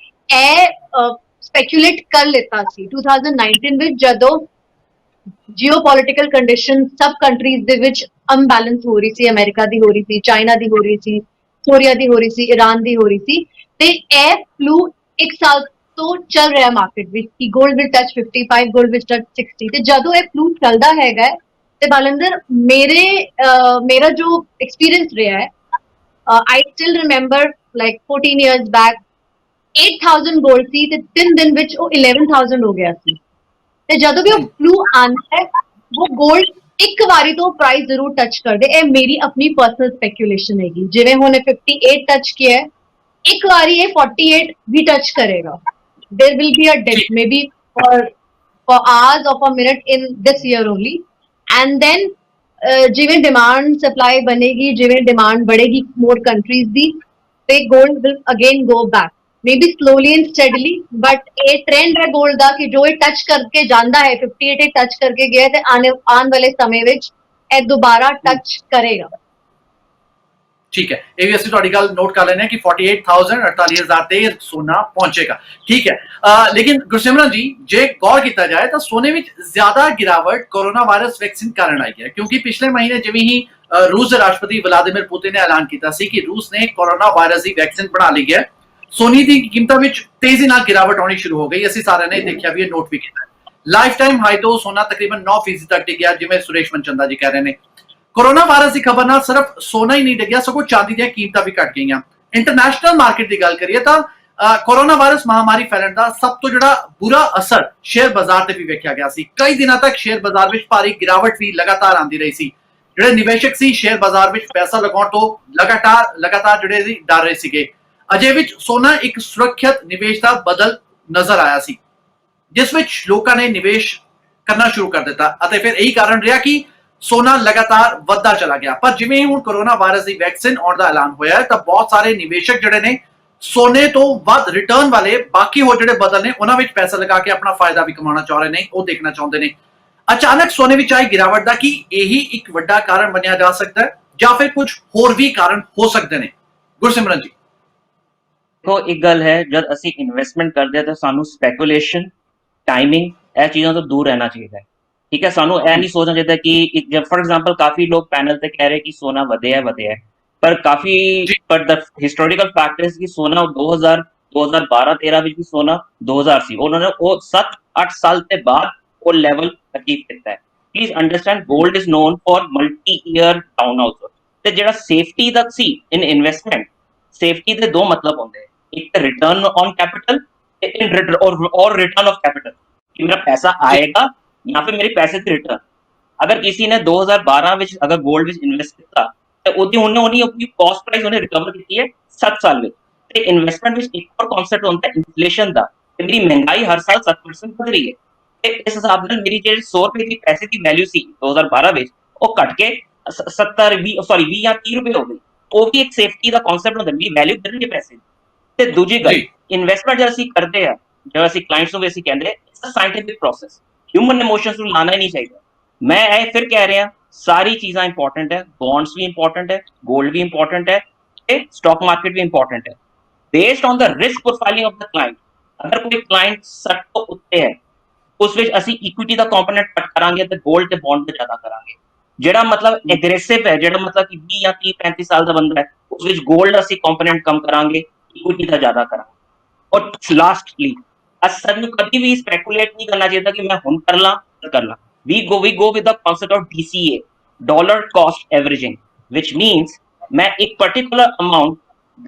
[SPEAKER 3] ਇਹ ਸਪੈਕੂਲੇਟ ਕਰ ਲਿੱਤਾ ਸੀ 2019 ਵਿੱਚ, ਜਦੋਂ जियोपॉलिटिकल कंडीशन सब कंट्रीज दे विच अनबैलेंस हो रही सी, अमेरिका दी हो रही सी, चाइना दी हो रही सी, कोरिया दी हो रही सी, ईरान दी हो रही सी, ते ए फ्लू एक साल तो चल रहा है मार्केट विच कि gold will touch 55, gold will touch 60। ते जदों ए फ्लू चलदा हैगा ते बालिंदर मेरा जो एक्सपीरियंस रहा है, I still remember like 14 years back 8,000 gold सी ते 3 दिन विच वो 11,000 हो गया सी। ਤੇ ਜਦੋਂ ਵੀ ਉਹ ਫਲੂ ਆਉਂਦਾ ਹੈ, ਉਹ ਗੋਲਡ ਇੱਕ ਵਾਰੀ ਤੋਂ ਪ੍ਰਾਈਸ ਜ਼ਰੂਰ ਟੱਚ ਕਰਦੇ। ਇਹ ਮੇਰੀ ਆਪਣੀ ਪਰਸਨਲ ਸਪੈਕੂਲੇਸ਼ਨ ਹੈਗੀ। ਜਿਵੇਂ ਹੁਣ 58 ਟੱਚ ਕੀਤਾ ਹੈ, ਇੱਕ ਵਾਰੀ ਇਹ 48 ਵੀ ਟੱਚ ਕਰੇਗਾ। There will be a dip maybe for hours or for minute in this year only, and then ਜਿਵੇਂ ਡਿਮਾਂਡ ਸਪਲਾਈ ਬਣੇਗੀ, ਜਿਵੇਂ ਡਿਮਾਂਡ बढ़ेगी more countries ਦੀ, ਤੇ gold will again go back, maybe slowly and steadily, but a trend है gold का कि जो ये टच करके जाता है 58 टच करके गया है, आने वाले समय विच ए दोबारा टच करेगा।
[SPEAKER 1] ठीक है, ਇਹ ਵੀ ਅਸੀਂ ਤੁਹਾਡੀ ਗੱਲ ਨੋਟ ਕਰ ਲੈਨੇ ਕਿ 48,000 ਤੇ ਸੋਨਾ ਪਹੁੰਚੇਗਾ। ਠੀਕ ਹੈ, ਲੇਕਿਨ ਗੁਰਸਿਮਰਨ ਜੀ ਜੇ ਗੌਰ ਕੀਤਾ ਜਾਏ ਤਾਂ ਸੋਨੇ ਵਿੱਚ ਜ਼ਿਆਦਾ ਗਿਰਾਵਟ ਕੋਰੋਨਾ ਵਾਇਰਸ ਵੈਕਸੀਨ ਕਾਰਨ ਆਈ ਹੈ, ਕਿਉਂਕਿ ਪਿਛਲੇ ਮਹੀਨੇ ਜਿਵੇਂ ਹੀ ਰੂਸ ਦੇ ਰਾਸ਼ਟਰਪਤੀ ਵਲਾਦੀਮੀਰ ਪੁਤਿਨ ਨੇ ਐਲਾਨ ਕੀਤਾ ਸੀ ਕਿ ਰੂਸ ਨੇ ਕੋਰੋਨਾ ਵਾਇਰਸ ਦੀ ਵੈਕਸੀਨ ਬਣਾ ਲਈ ਹੈ, ਸੋਨੇ ਦੀ ਕੀਮਤਾਂ ਵਿੱਚ ਤੇਜ਼ੀ ਨਾਲ ਗਿਰਾਵਟ ਆਉਣੀ ਸ਼ੁਰੂ ਹੋ ਗਈ। ਅਸੀਂ ਸਾਰਿਆਂ ਨੇ ਦੇਖਿਆ ਵੀ, ਨੋਟ ਵੀ ਕੀਤਾ। ਲਾਈਫ ਟਾਈਮ ਹਾਈ ਤੋਂ ਸੋਨਾ ਤਕਰੀਬਨ 9% ਤੱਕ ਡਿੱਗਿਆ, ਜਿਵੇਂ ਸੁਰੇਸ਼ ਮਨਚੰਦਾ ਜੀ ਕਹਿ ਰਹੇ ਨੇ। ਕੋਰੋਨਾ ਵਾਇਰਸ ਦੀ ਖਬਰ ਨਾਲ ਸਿਰਫ ਸੋਨਾ ਹੀ ਨਹੀਂ ਡਿੱਗਿਆ, ਸਗੋਂ ਚਾਂਦੀ ਦੀਆਂ ਕੀਮਤਾਂ ਵੀ ਘਟ ਗਈਆਂ। ਇੰਟਰਨੈਸ਼ਨਲ ਮਾਰਕੀਟ ਦੀ ਗੱਲ ਕਰੀਏ ਤਾਂ ਕੋਰੋਨਾ ਵਾਇਰਸ ਮਹਾਮਾਰੀ ਫੈਲਣ ਦਾ ਸਭ ਤੋਂ ਜਿਹੜਾ ਬੁਰਾ ਅਸਰ ਸ਼ੇਅਰ ਬਾਜ਼ਾਰ ਤੇ ਵੀ ਵੇਖਿਆ ਗਿਆ ਸੀ। ਕਈ ਦਿਨਾਂ ਤੱਕ ਸ਼ੇਅਰ ਬਾਜ਼ਾਰ ਵਿੱਚ ਭਾਰੀ ਗਿਰਾਵਟ ਵੀ ਲਗਾਤਾਰ ਆਉਂਦੀ ਰਹੀ ਸੀ। ਜਿਹੜੇ ਨਿਵੇਸ਼ਕ ਸੀ ਸ਼ੇਅਰ ਬਾਜ਼ਾਰ ਵਿੱਚ ਪੈਸਾ ਲਗਾਉਣ ਤੋਂ ਲਗਾਤਾਰ ਜਿਹੜੇ ਸੀ ਡਰ ਰਹੇ ਸੀਗੇ। ਅਜੇ ਵਿੱਚ ਸੋਨਾ ਇੱਕ ਸੁਰੱਖਿਅਤ ਨਿਵੇਸ਼ ਦਾ ਬਦਲ ਨਜ਼ਰ ਆਇਆ ਸੀ, ਜਿਸ ਵਿੱਚ ਲੋਕਾਂ ਨੇ ਨਿਵੇਸ਼ ਕਰਨਾ ਸ਼ੁਰੂ ਕਰ ਦਿੱਤਾ ਅਤੇ ਫਿਰ ਇਹੀ ਕਾਰਨ ਰਿਹਾ ਕਿ ਸੋਨਾ ਲਗਾਤਾਰ ਵੱਧਦਾ ਚਲਾ ਗਿਆ। ਪਰ ਜਿਵੇਂ ਹੀ ਹੁਣ ਕੋਰੋਨਾ ਵਾਇਰਸ ਦੀ ਵੈਕਸੀਨ ਆਉਣ ਦਾ ਐਲਾਨ ਹੋਇਆ ਤਾਂ ਬਹੁਤ ਸਾਰੇ ਨਿਵੇਸ਼ਕ ਜਿਹੜੇ ਨੇ ਸੋਨੇ ਤੋਂ ਵੱਧ ਰਿਟਰਨ ਵਾਲੇ ਬਾਕੀ ਹੋਰ ਜਿਹੜੇ ਬਦਲ ਨੇ ਉਹਨਾਂ ਵਿੱਚ ਪੈਸਾ ਲਗਾ ਕੇ ਆਪਣਾ ਫਾਇਦਾ ਵੀ ਕਮਾਉਣਾ ਚਾਹ ਰਹੇ ਨੇ, ਉਹ ਦੇਖਣਾ ਚਾਹੁੰਦੇ ਨੇ। ਅਚਾਨਕ ਸੋਨੇ ਵਿੱਚ ਆਈ ਗਿਰਾਵਟ ਦਾ ਕੀ ਇਹੀ ਇੱਕ ਵੱਡਾ ਕਾਰਨ ਬਣਿਆ ਜਾ ਸਕਦਾ ਹੈ ਜਾਂ ਫਿਰ ਕੁਝ ਹੋਰ ਵੀ ਕਾਰਨ ਹੋ ਸਕਦੇ ਨੇ? ਗੁਰਸਿਮਰਨ ਜੀ।
[SPEAKER 4] तो एक गल है, जब ਅਸੀਂ ਇਨਵੈਸਟਮੈਂਟ ਕਰਦੇ ਹਾਂ ਤਾਂ ਸਾਨੂੰ ਸਪੈਕੂਲੇਸ਼ਨ, ਟਾਈਮਿੰਗ, ਇਹ ਚੀਜ਼ਾਂ ਤੋਂ ਦੂਰ ਰਹਿਣਾ ਚਾਹੀਦਾ ਹੈ। ਠੀਕ ਹੈ, ਸਾਨੂੰ ਇਹ ਨਹੀਂ ਸੋਚਣਾ ਚਾਹੀਦਾ ਕਿ ਜब ਫॉर एग्जांपल ਕਾਫੀ ਲੋਕ ਪੈਨਲ ਤੇ ਕਹਿ ਰਹੇ ਕਿ ਸੋਨਾ ਵਧਿਆ ਹੈ, ਪਰ ਦ ਹਿਸਟੋਰੀਕਲ ਫੈਕਟ ਹੈ ਕਿ ਸੋਨਾ 2012-13 ਵਿੱਚ ਵੀ ਸੋਨਾ 2000 ਸੀ। ਉਹਨਾਂ ਨੇ ਉਹ 7-8 ਸਾਲ ਤੇ ਬਾਅਦ ਉਹ ਲੈਵਲ ਅਚੀਵ ਕੀਤਾ ਹੈ। Please understand, gold is non for multi year down also. ਤੇ ਜਿਹੜਾ ਸੇਫਟੀ ਦਾ ਸੀ ਇਨ ਇਨਵੈਸਟਮੈਂਟ, ਸੇਫਟੀ ਦੇ ਦੋ ਮਤਲਬ ਹੁੰਦੇ, ਇੱਕ ਤਾਂ ਰਿਟਰਨ ਔਨ ਕੈਪੀਟਲ और रिटर्न ऑफ कैपिटल, कि मेरा पैसा आएगा या फिर मेरे पैसे ਦੀ ਰਿਟਰਨ। ਅਗਰ ਕਿਸੇ ਨੇ 2012 ਵਿੱਚ ਅਗਰ 골ਡ ਵਿੱਚ ਇਨਵੈਸਟ ਕੀਤਾ ਤੇ ਉਹਨੇ ਆਪਣੀ ਕਾਸਟ ਪ੍ਰਾਈਸ ਉਹਨੇ ਰਿਕਵਰ ਕੀਤੀ ਹੈ 7 ਸਾਲ ਵਿੱਚ। ਤੇ ਇਨਵੈਸਟਮੈਂਟ ਵਿੱਚ ਇੱਕ ਹੋਰ ਕਨਸੈਪਟ ਹੁੰਦਾ ਹੈ ਇਨਫਲੇਸ਼ਨ ਦਾ, ਕਿ ਮੇਰੀ ਮਹਿੰਗਾਈ ਹਰ ਸਾਲ 7% ਵਧ ਰਹੀ ਹੈ ਤੇ ਇਸ ਹਿਸਾਬ ਨਾਲ ਮੇਰੀ ਜਿਹੜੀ 100 ਰੁਪਏ ਦੀ ਪੈਸੇ ਦੀ ਵੈਲਿਊ ਸੀ 2012 ਵਿੱਚ, ਉਹ ਘਟ ਕੇ 20 ਜਾਂ 30 ਰੁਪਏ ਹੋ ਗਈ। ਉਹ ਵੀ ਇੱਕ ਸੇਫਟੀ ਦਾ ਕਨਸੈਪਟ ਹੁੰਦਾ, ਮੇਰੀ ਵੈਲਿਊ ਵਧੀ ਹੈ ਪੈਸੇ ਦੀ। ਤੇ ਦੂਜੀ ਗੱਲ, ਇਨਵੈਸਟਮੈਂਟ ਜਦ ਅਸੀਂ ਕਰਦੇ ਆ, ਜਦ ਅਸੀਂ ਕਲਾਇੰਟਸ ਨੂੰ ਵੀ ਅਸੀਂ ਕਹਿੰਦੇ it's a scientific process, human emotions ਨੂੰ ਲਾਣਾ ਹੀ ਨਹੀਂ ਚਾਹੀਦਾ। ਮੈਂ ਇਹ ਫਿਰ ਕਹਿ ਰਿਹਾ, ਸਾਰੀ ਚੀਜ਼ਾਂ ਇੰਪੋਰਟੈਂਟ ਹੈ, ਬੌਂਡਸ ਵੀ ਇੰਪੋਰਟੈਂਟ ਹੈ, 골ਡ ਵੀ ਇੰਪੋਰਟੈਂਟ ਹੈ ਤੇ ਸਟਾਕ ਮਾਰਕੀਟ ਵੀ ਇੰਪੋਰਟੈਂਟ ਹੈ, based on the risk profiling of the client. ਅਗਰ ਕੋਈ ਕਲਾਇੰਟ 60 ਤੋਂ ਉੱਤੇ ਹੈ, ਉਸ ਵਿੱਚ ਅਸੀਂ ਇਕੁਇਟੀ ਦਾ ਕੰਪੋਨੈਂਟ ਕੱਟ ਕਰਾਂਗੇ ਤੇ 골ਡ ਤੇ ਬੌਂਡ ਤੇ ਜ਼ਿਆਦਾ ਕਰਾਂਗੇ। ਜਿਹੜਾ ਮਤਲਬ ਐਗਰੈਸਿਵ ਹੈ, ਜਿਹੜਾ ਮਤਲਬ ਕਿ 20 ਜਾਂ 30-35 ਸਾਲ ਦਾ ਬੰਦਾ ਹੈ, ਉਸ ਵਿੱਚ 골ਡ ਅਸੀਂ ਕੰਪੋਨੈਂਟ ਕਮ ਕਰਾਂਗੇ, ਇਕੁਇਟੀ ਦਾ ਜ਼ਿਆਦਾ ਕਰਾਂਗੇ। ਔਰ ਲਾਸਟਲੀ, ਸਾਨੂੰ ਕਦੀ ਵੀ ਸਪੈਕੂਲੇਟ ਨਹੀਂ ਕਰਨਾ ਚਾਹੀਦਾ ਕਿ ਮੈਂ ਹੁਣ ਕਰ ਲਾਂ। we go with the concept of DCA, dollar cost averaging, which means मैं एक particular amount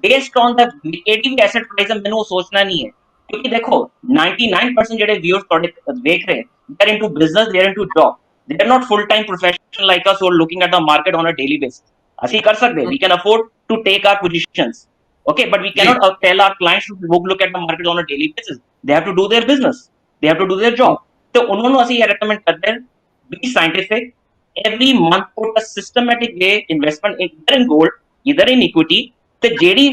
[SPEAKER 4] based on the ਕਿਹੜੀ ਵੀ asset price ਹੈ ਮੈਨੂੰ ਉਹ ਸੋਚਣਾ ਨਹੀਂ ਹੈ, ਕਿਉਂਕਿ ਦੇਖੋ 99% ਜਿਹੜੇ viewers ਤੁਹਾਡੇ ਦੇਖ ਰਹੇ, they are into business, they are into job, they are not full time professional like us who are looking at the market on a daily basis. ਅਸੀਂ ਕਰ ਸਕਦੇ, we can afford to take our positions, okay, but we cannot tell our clients to look at the market on a daily basis. They have to do their business, they have to do their job. तो उन्होंने ਅਸੀਂ ਇਹ recommend ਕਰਦੇ हैं, be scientific, every month put a systematic way investment either in gold, either in equity, ਤੇ ਜਿਹੜੀ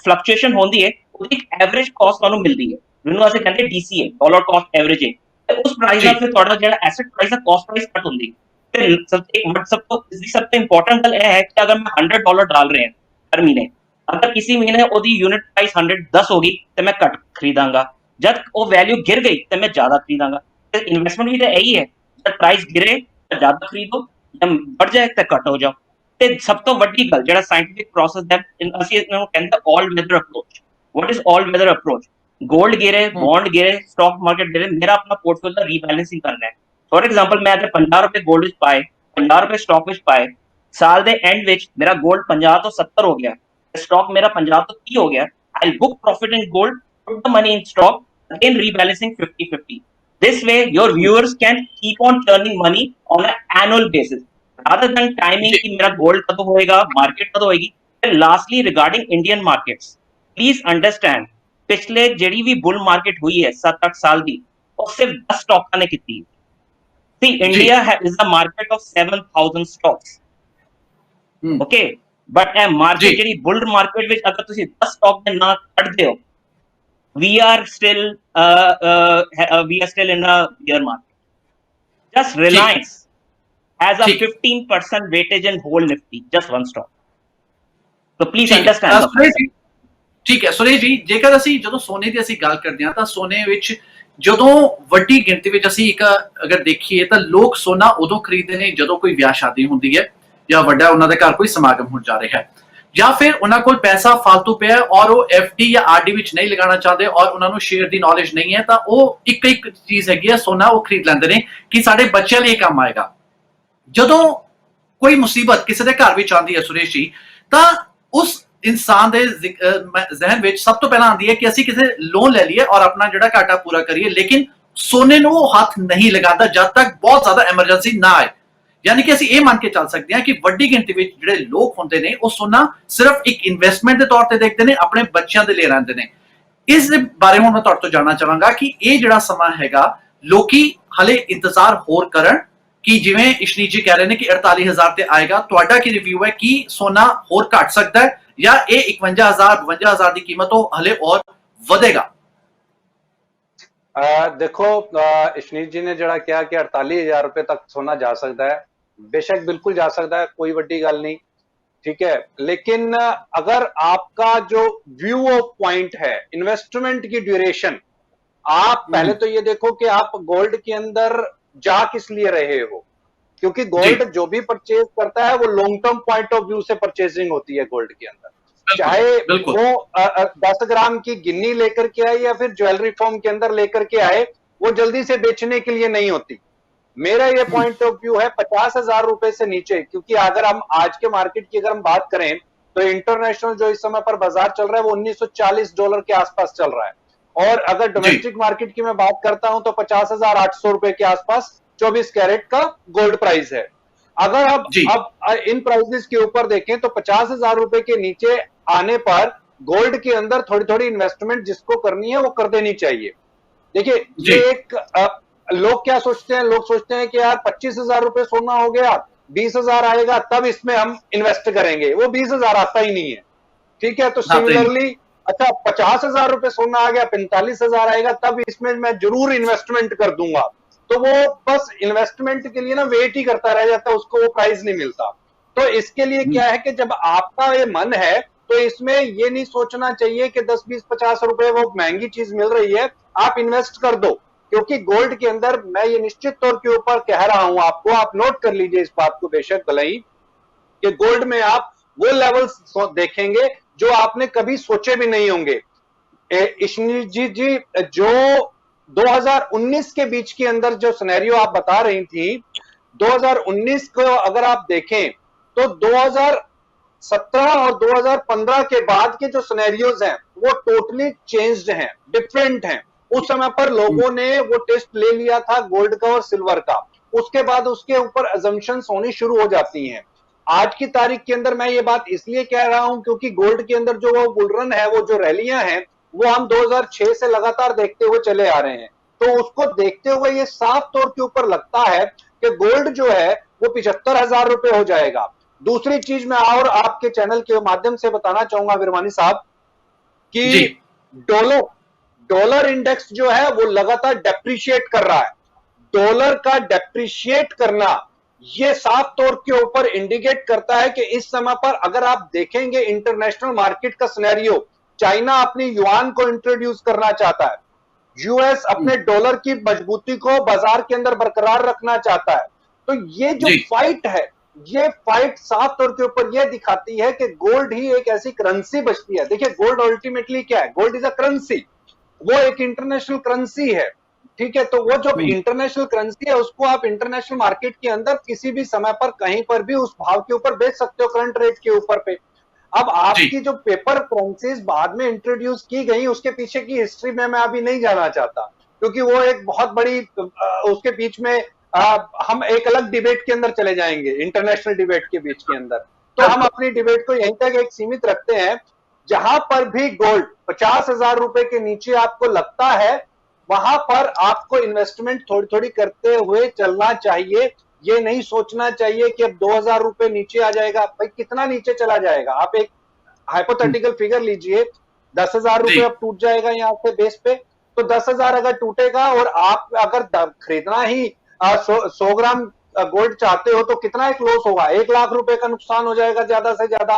[SPEAKER 4] fluctuation ਹੁੰਦੀ ਹੈ ਉਹਦੀ ਇੱਕ average cost ਤੁਹਾਨੂੰ ਮਿਲਦੀ ਹੈ, ਜਿਹਨੂੰ ਅਸੀਂ ਕਹਿੰਦੇ DCA, dollar cost averaging। ਤੇ ਉਸ ਪ੍ਰਾਈਸ ਨਾਲ ਫਿਰ ਤੁਹਾਡਾ ਜਿਹੜਾ asset price ਹੈ cost price ਘਟ ਹੁੰਦੀ ਹੈ। ਤੇ ਸਭ ਤੋਂ ਇੰਪੋਰਟੈਂਟ ਗੱਲ ਇਹ ਹੈ ਕਿ ਅਗਰ ਮੈਂ $100 डाल ਰਹੇ ਹਾਂ ਹਰ ਮਹੀਨੇ, ਅਗਰ ਕਿਸੇ ਮਹੀਨੇ ਉਹਦੀ ਯੂਨਿਟ ਪ੍ਰਾਈਸ 110 ਹੋ ਗਈ ਤੇ ਮੈਂ ਘੱਟ ਖਰੀਦਾਂਗਾ, ਜਦ ਉਹ ਵੈਲਿਊ ਗਿਰ ਗਈ ਤੇ ਮੈਂ ਜ਼ਿਆਦਾ ਖਰੀਦਾਂਗਾ। ਤੇ ਇਨਵੈਸਟਮੈਂਟ ਵੀ ਤਾਂ ਇਹੀ ਹੈ, ਜਦ ਪ੍ਰਾਈਸ ਗਿਰੇ ਤਾਂ ਜ਼ਿਆਦਾ ਖਰੀਦੋ, ਜਦ ਵੱਧ ਜਾਏ ਤਾਂ ਘੱਟ ਹੋ ਜਾਓ। ਤੇ ਸਭ ਤੋਂ ਵੱਡੀ ਗੱਲ ਜਿਹੜਾ ਸਾਇੰਟਿਫਿਕ ਪ੍ਰੋਸੈਸ ਹੈ, ਅਸੀਂ ਇਹਨੂੰ ਕਹਿੰਦੇ all weather approach. What is all weather approach? Gold ਗਿਰੇ, ਬੌਂਡ ਗਿਰੇ, ਸਟਾਕ ਮਾਰਕੀਟ ਗਿਰੇ, ਮੇਰਾ ਆਪਣਾ ਪੋਰਟਫੋਲੀਓ ਦਾ ਰੀਬੈਲੈਂਸਿੰਗ ਕਰਨਾ ਹੈ। ਫॉर एग्जांपल मैं अगर 50 रुपए गोल्ड ਵਿੱਚ ਪਾਏ, 50 रुपए स्टॉक ਵਿੱਚ ਪਾਏ, ਸਾਲ ਦੇ ਐਂਡ ਵਿੱਚ ਮੇਰਾ ਗੋਲਡ 50 ਤੋਂ 70 ਹੋ ਗਿਆ, स्टॉक मेरा 50 ਤੋਂ 30 हो गया, I'll book profit in gold, put the money in stock, again rebalancing 50-50. This way your viewers can keep on turning money on an annual basis rather than timing कि मेरा gold कब होएगा, market कब होएगी। And lastly regarding Indian markets, please understand, पिछले ਜਿਹੜੀ भी bull market हुई है 7-8 साल ਦੀ, ਉਹ ਸਿਰਫ 10 ਸਟਾਕਾਂ ਨੇ ਕੀਤੀ। See, India is a market of 7,000 stocks, okay, but a market ਜਿਹੜੀ bull market ਵਿੱਚ ਅਗਰ ਤੁਸੀਂ 10 ਸਟਾਕ ਦੇ ਨਾਂ ਕੱਢਦੇ ਹੋ, we are still in a bear market. Just Reliance has a 15% weightage in whole Nifty, just one stock. तो please understand.
[SPEAKER 1] Suresh ਜੀ, ਠੀਕ ਹੈ ਸੁਰੇਸ਼ ਜੀ, ਜੇਕਰ ਅਸੀਂ ਜਦੋਂ ਸੋਨੇ ਦੀ ਅਸੀਂ ਗੱਲ ਕਰਦੇ ਹਾਂ ਤਾਂ ਸੋਨੇ ਵਿੱਚ ਜਦੋਂ ਵੱਡੀ ਗਿਣਤੀ ਵਿੱਚ ਅਸੀਂ ਇੱਕ ਅਗਰ ਦੇਖੀਏ ਤਾਂ ਲੋਕ ਸੋਨਾ ਉਦੋਂ ਖਰੀਦਦੇ ਨੇ ਜਦੋਂ ਕੋਈ ਵਿਆਹ ਸ਼ਾਦੀ ਹੁੰਦੀ ਹੈ ਜਾਂ ਵੱਡਾ ਉਹਨਾਂ ਦੇ ਘਰ ਕੋਈ ਸਮਾਗਮ ਹੋਣ ਜਾ ਰਿਹਾ ਹੈ, ਜਾਂ ਫਿਰ ਉਹਨਾਂ ਕੋਲ ਪੈਸਾ ਫालतू ਪਿਆ ਔਰ ਉਹ FD ਜਾਂ RD ਵਿੱਚ ਨਹੀਂ ਲਗਾਉਣਾ ਚਾਹੁੰਦੇ ਔਰ ਉਹਨਾਂ ਨੂੰ ਸ਼ੇਅਰ ਦੀ ਨੌਲੇਜ ਨਹੀਂ ਹੈ, ਤਾਂ ਉਹ ਇੱਕ ਇੱਕ ਚੀਜ਼ ਹੈਗੀ ਹੈ ਸੋਨਾ ਉਹ ਖਰੀਦ ਲੈਂਦੇ ਨੇ ਕਿ ਸਾਡੇ ਬੱਚਿਆਂ ਲਈ ਕੰਮ ਆਏਗਾ। ਜਦੋਂ ਕੋਈ ਮੁਸੀਬਤ ਕਿਸੇ ਦੇ ਘਰ ਵਿੱਚ ਆਉਂਦੀ ਹੈ ਸੁਰੇਸ਼ ਜੀ, ਤਾਂ ਉਸ ਇਨਸਾਨ ਦੇ ਜ਼ਹਿਨ ਵਿੱਚ ਸਭ ਤੋਂ ਪਹਿਲਾਂ ਆਉਂਦੀ ਹੈ ਕਿ ਅਸੀਂ ਕਿਸੇ ਲੋਨ ਲੈ ਲਈਏ ਔਰ ਆਪਣਾ ਜਿਹੜਾ ਘਾਟਾ ਪੂਰਾ ਕਰੀਏ, ਲੇਕਿਨ ਸੋਨੇ ਨੂੰ ਉਹ ਹੱਥ ਨਹੀਂ ਲਗਾਉਂਦਾ ਜਦ ਤੱਕ ਬਹੁਤ ਜ਼ਿਆਦਾ ਐਮਰਜੈਂਸੀ ਨਾ ਆਏ। ਯਾਨੀ ਕਿ ਅਸੀਂ ਇਹ ਮੰਨ ਕੇ ਚੱਲ ਸਕਦੇ ਹਾਂ ਕਿ ਵੱਡੀ ਗਿਣਤੀ ਵਿੱਚ ਜਿਹੜੇ ਲੋਕ ਹੁੰਦੇ ਨੇ ਉਹ ਸੋਨਾ ਸਿਰਫ ਇੱਕ ਇਨਵੈਸਟਮੈਂਟ ਦੇ ਤੌਰ ਤੇ ਦੇਖਦੇ ਨੇ, ਆਪਣੇ ਬੱਚਿਆਂ ਦੇ ਲਈ ਰਹਿੰਦੇ ਨੇ। ਇਸ ਦੇ ਬਾਰੇ ਹੁਣ ਮੈਂ ਤੁਹਾਡੇ ਤੋਂ ਜਾਣਨਾ ਚਾਹਾਂਗਾ ਕਿ ਇਹ ਜਿਹੜਾ ਸਮਾਂ ਹੈਗਾ ਲੋਕੀ ਹਲੇ ਇੰਤਜ਼ਾਰ ਹੋਰ ਕਰਨ ਕਿ ਜਿਵੇਂ ਇਸ਼ਨੀਤ ਜੀ ਕਹਿ ਰਹੇ ਨੇ ਕਿ 48,000 ਤੇ ਆਏਗਾ, ਤੁਹਾਡਾ ਕੀ ਰਿਵਿਊ ਹੈ ਕਿ ਸੋਨਾ ਹੋਰ ਘਟ ਸਕਦਾ ਹੈ ਜਾਂ ਇਹ 51,000 52,000 ਦੀ ਕੀਮਤ ਉਹ ਹਲੇ और ਵਧੇਗਾ?
[SPEAKER 2] देखो इशनीत जी ने जड़ा कहा कि 48,000 रुपए तक सोना जा सकता है, बेशक बिल्कुल जा सकता है, कोई बड़ी गल नहीं, ठीक है। लेकिन अगर आपका जो व्यू ऑफ पॉइंट है इन्वेस्टमेंट की ड्यूरेशन, आप पहले तो ये देखो कि आप गोल्ड के अंदर जा किस लिए रहे हो, क्योंकि गोल्ड जो भी परचेज करता है वो long term point of view से परचेजिंग होती है गोल्ड के अंदर, चाहे वो 10 ग्राम की गिन्नी लेकर के आए या फिर ज्वेलरी फॉर्म के अंदर लेकर के आए, वो जल्दी से बेचने के लिए नहीं होती। मेरा ये पॉइंट ऑफ व्यू है 50,000 रुपए से नीचे, क्योंकि अगर हम आज के मार्केट की अगर हम बात करें तो इंटरनेशनल जो इस समय पर बाजार चल रहा है वो $1940 के आसपास चल रहा है, और अगर डोमेस्टिक मार्केट की मैं बात करता हूं तो 50,800 रुपए के आसपास 24 कैरेट का गोल्ड प्राइस है। अगर अब इन प्राइसेस के ऊपर देखें तो 50,000 रुपए के नीचे आने पर गोल्ड के अंदर थोड़ी थोड़ी इन्वेस्टमेंट जिसको करनी है वो कर देनी चाहिए। देखिए ये एक लोग क्या सोचते हैं, लोग सोचते हैं कि यार 25,000 रुपए सोना हो गया, 20,000 आएगा तब इसमें हम इन्वेस्ट करेंगे, वो 20,000 आता ही नहीं है, ठीक है। तो सिमिलरली अच्छा 50,000 रुपए सोना आ गया, 45,000 आएगा तब इसमें मैं जरूर इन्वेस्टमेंट कर दूंगा, तो वो बस इन्वेस्टमेंट के लिए ना वेट ही करता रह जाता है, उसको वो प्राइस नहीं मिलता। तो इसके लिए क्या है कि जब आपका ये मन है तो इसमें ये नहीं सोचना चाहिए कि 10, 20, 50 रुपए वो महंगी चीज मिल रही है, आप इन्वेस्ट कर दो, क्योंकि गोल्ड के अंदर मैं ये निश्चित तौर के ऊपर कह रहा हूं आपको, आप नोट कर लीजिए इस बात को बेशक भलाई, कि गोल्ड में आप वो लेवल्स देखेंगे जो आपने कभी सोचे भी नहीं होंगे। इशनीत जी जो 2019 के बीच के अंदर जो सिनेरियो आप बता रही थी, 2019 को अगर आप देखें तो 2017 और 2015 के बाद के जो सिनेरियोज हैं वो टोटली चेंज्ड हैं, डिफरेंट हैं। उस समय पर लोगों ने वो टेस्ट ले लिया था गोल्ड का और सिल्वर का, उसके बाद उसके ऊपर अजम्पशंस होनी शुरू हो जाती हैं। आज की तारीख के अंदर मैं ये बात इसलिए कह रहा हूं क्योंकि गोल्ड के अंदर जो वो बुलरन है, वो जो रैलियां हैं, वो हम 2006 से लगातार देखते हुए चले आ रहे हैं। तो उसको देखते हुए ये साफ तौर के ऊपर लगता है कि गोल्ड जो है वो 75,000 रुपए हो जाएगा। दूसरी चीज मैं और आपके चैनल के माध्यम से बताना चाहूंगा विरमानी साहब कि डॉलर इंडेक्स जो है वो लगातार डेप्रिशिएट कर रहा है। डॉलर का डेप्रिशिएट करना ये साफ तौर के ऊपर इंडिकेट करता है कि इस समय पर अगर आप देखेंगे इंटरनेशनल मार्केट का सिनेरियो, चाइना अपनी युआन को इंट्रोड्यूस करना चाहता है, यूएस अपने डॉलर की मजबूती को बाजार के अंदर बरकरार रखना चाहता है। तो ये जो फाइट है, ये फाइट साफ तौर के ऊपर यह दिखाती है कि गोल्ड ही एक ऐसी करेंसी बचती है। देखिए गोल्ड अल्टीमेटली क्या है, गोल्ड इज अ करेंसी, वो एक इंटरनेशनल करेंसी है, ठीक है। तो वो जो इंटरनेशनल करेंसी है उसको आप इंटरनेशनल मार्केट के अंदर किसी भी समय पर कहीं पर भी उस भाव के ऊपर बेच सकते हो, करंट रेट के ऊपर पे। अब आपकी जो पेपर करेंसीज बाद में इंट्रोड्यूस की गई उसके पीछे की हिस्ट्री में मैं अभी नहीं जाना चाहता, क्योंकि वो एक बहुत बड़ी उसके बीच में हम एक अलग डिबेट के अंदर चले जाएंगे, इंटरनेशनल डिबेट के बीच के अंदर। तो हम अपनी डिबेट को यहीं तक एक सीमित रखते हैं। जहां पर भी गोल्ड 50,000 रुपए के नीचे आपको लगता है, वहां पर आपको इन्वेस्टमेंट थोड़ी थोड़ी करते हुए चलना चाहिए। ये नहीं सोचना चाहिए कि अब 2,000 रुपए नीचे आ जाएगा। भाई कितना नीचे चला जाएगा? आप एक हाइपोथेटिकल फिगर लीजिए, 10,000 रुपए अब टूट जाएगा यहाँ से बेस पे, तो 10,000 अगर टूटेगा और आप अगर खरीदना ही 100 ग्राम गोल्ड चाहते हो तो कितना एक लॉस होगा? 1 लाख रुपए का नुकसान हो जाएगा ज्यादा से ज्यादा।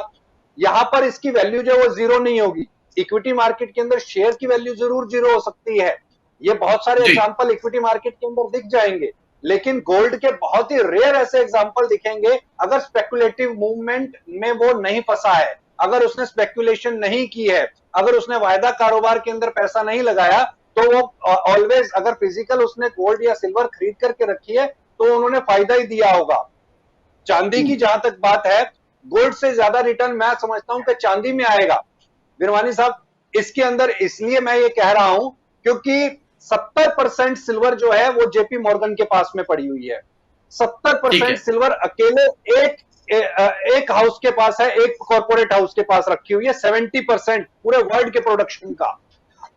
[SPEAKER 2] यहाँ पर इसकी वैल्यू जो है वो जीरो नहीं होगी। इक्विटी मार्केट के अंदर शेयर की वैल्यू जरूर जीरो हो सकती है, ये बहुत सारे एग्जांपल इक्विटी मार्केट के अंदर दिख जाएंगे, लेकिन गोल्ड के बहुत ही रेयर ऐसे एग्जांपल दिखेंगे अगर स्पेकुलेटिव मूवमेंट में वो नहीं फंसा है, अगर उसने स्पेकुलेशन नहीं की है, अगर उसने वायदा कारोबार के अंदर पैसा नहीं लगाया, तो वो ऑलवेज अगर फिजिकल उसने गोल्ड या सिल्वर खरीद करके रखी है तो उन्होंने फायदा ही दिया होगा। चांदी की जहां तक बात है, गोल्ड से ज्यादा रिटर्न मैं समझता हूं कि चांदी में आएगा। वीरवानी साहब, इसके अंदर इसलिए मैं ये कह रहा हूं क्योंकि 70% सिल्वर जो है वो जेपी मॉर्गन के पास में पड़ी हुई है। 70% सिल्वर अकेले एक हाउस के पास है, एक कॉर्पोरेट हाउस के पास रखी हुई है, 70% पूरे वर्ल्ड के प्रोडक्शन का,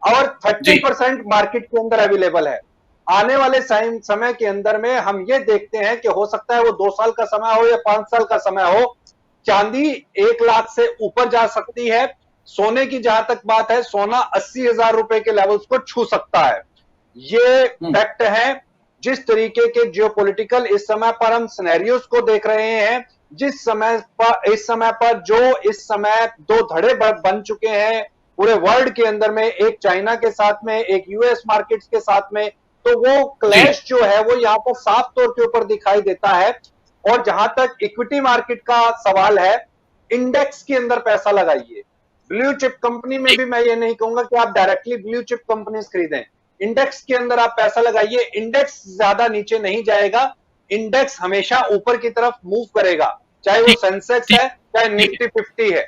[SPEAKER 2] और 30% मार्केट के अंदर अवेलेबल है। आने वाले समय के अंदर में हम ये देखते हैं कि हो सकता है वो 2 साल का समय हो या 5 साल का समय हो, चांदी 1 लाख से ऊपर जा सकती है। सोने की जहां तक बात है, सोना 80,000 रुपए के लेवल्स को छू सकता है। ये फैक्ट है। जिस तरीके के जियोपॉलिटिकल इस समय पर हम सिनेरियोस को देख रहे हैं, इस समय पर जो इस समय 2 धड़े बन चुके हैं पूरे वर्ल्ड के अंदर में, एक चाइना के साथ में, एक यूएस मार्केट्स के साथ में, तो वो क्लैश जो है वो यहाँ पर साफ तौर के ऊपर दिखाई देता है। और जहां तक इक्विटी मार्केट का सवाल है, इंडेक्स के अंदर पैसा लगाइए। ब्लू चिप कंपनी में भी मैं ये नहीं कहूंगा कि आप डायरेक्टली ब्लू चिप कंपनीज खरीदें, इंडेक्स के अंदर आप पैसा लगाइए। इंडेक्स ज्यादा नीचे नहीं जाएगा, इंडेक्स हमेशा ऊपर की तरफ मूव करेगा, चाहे वो सेंसेक्स है चाहे निफ्टी 50 है।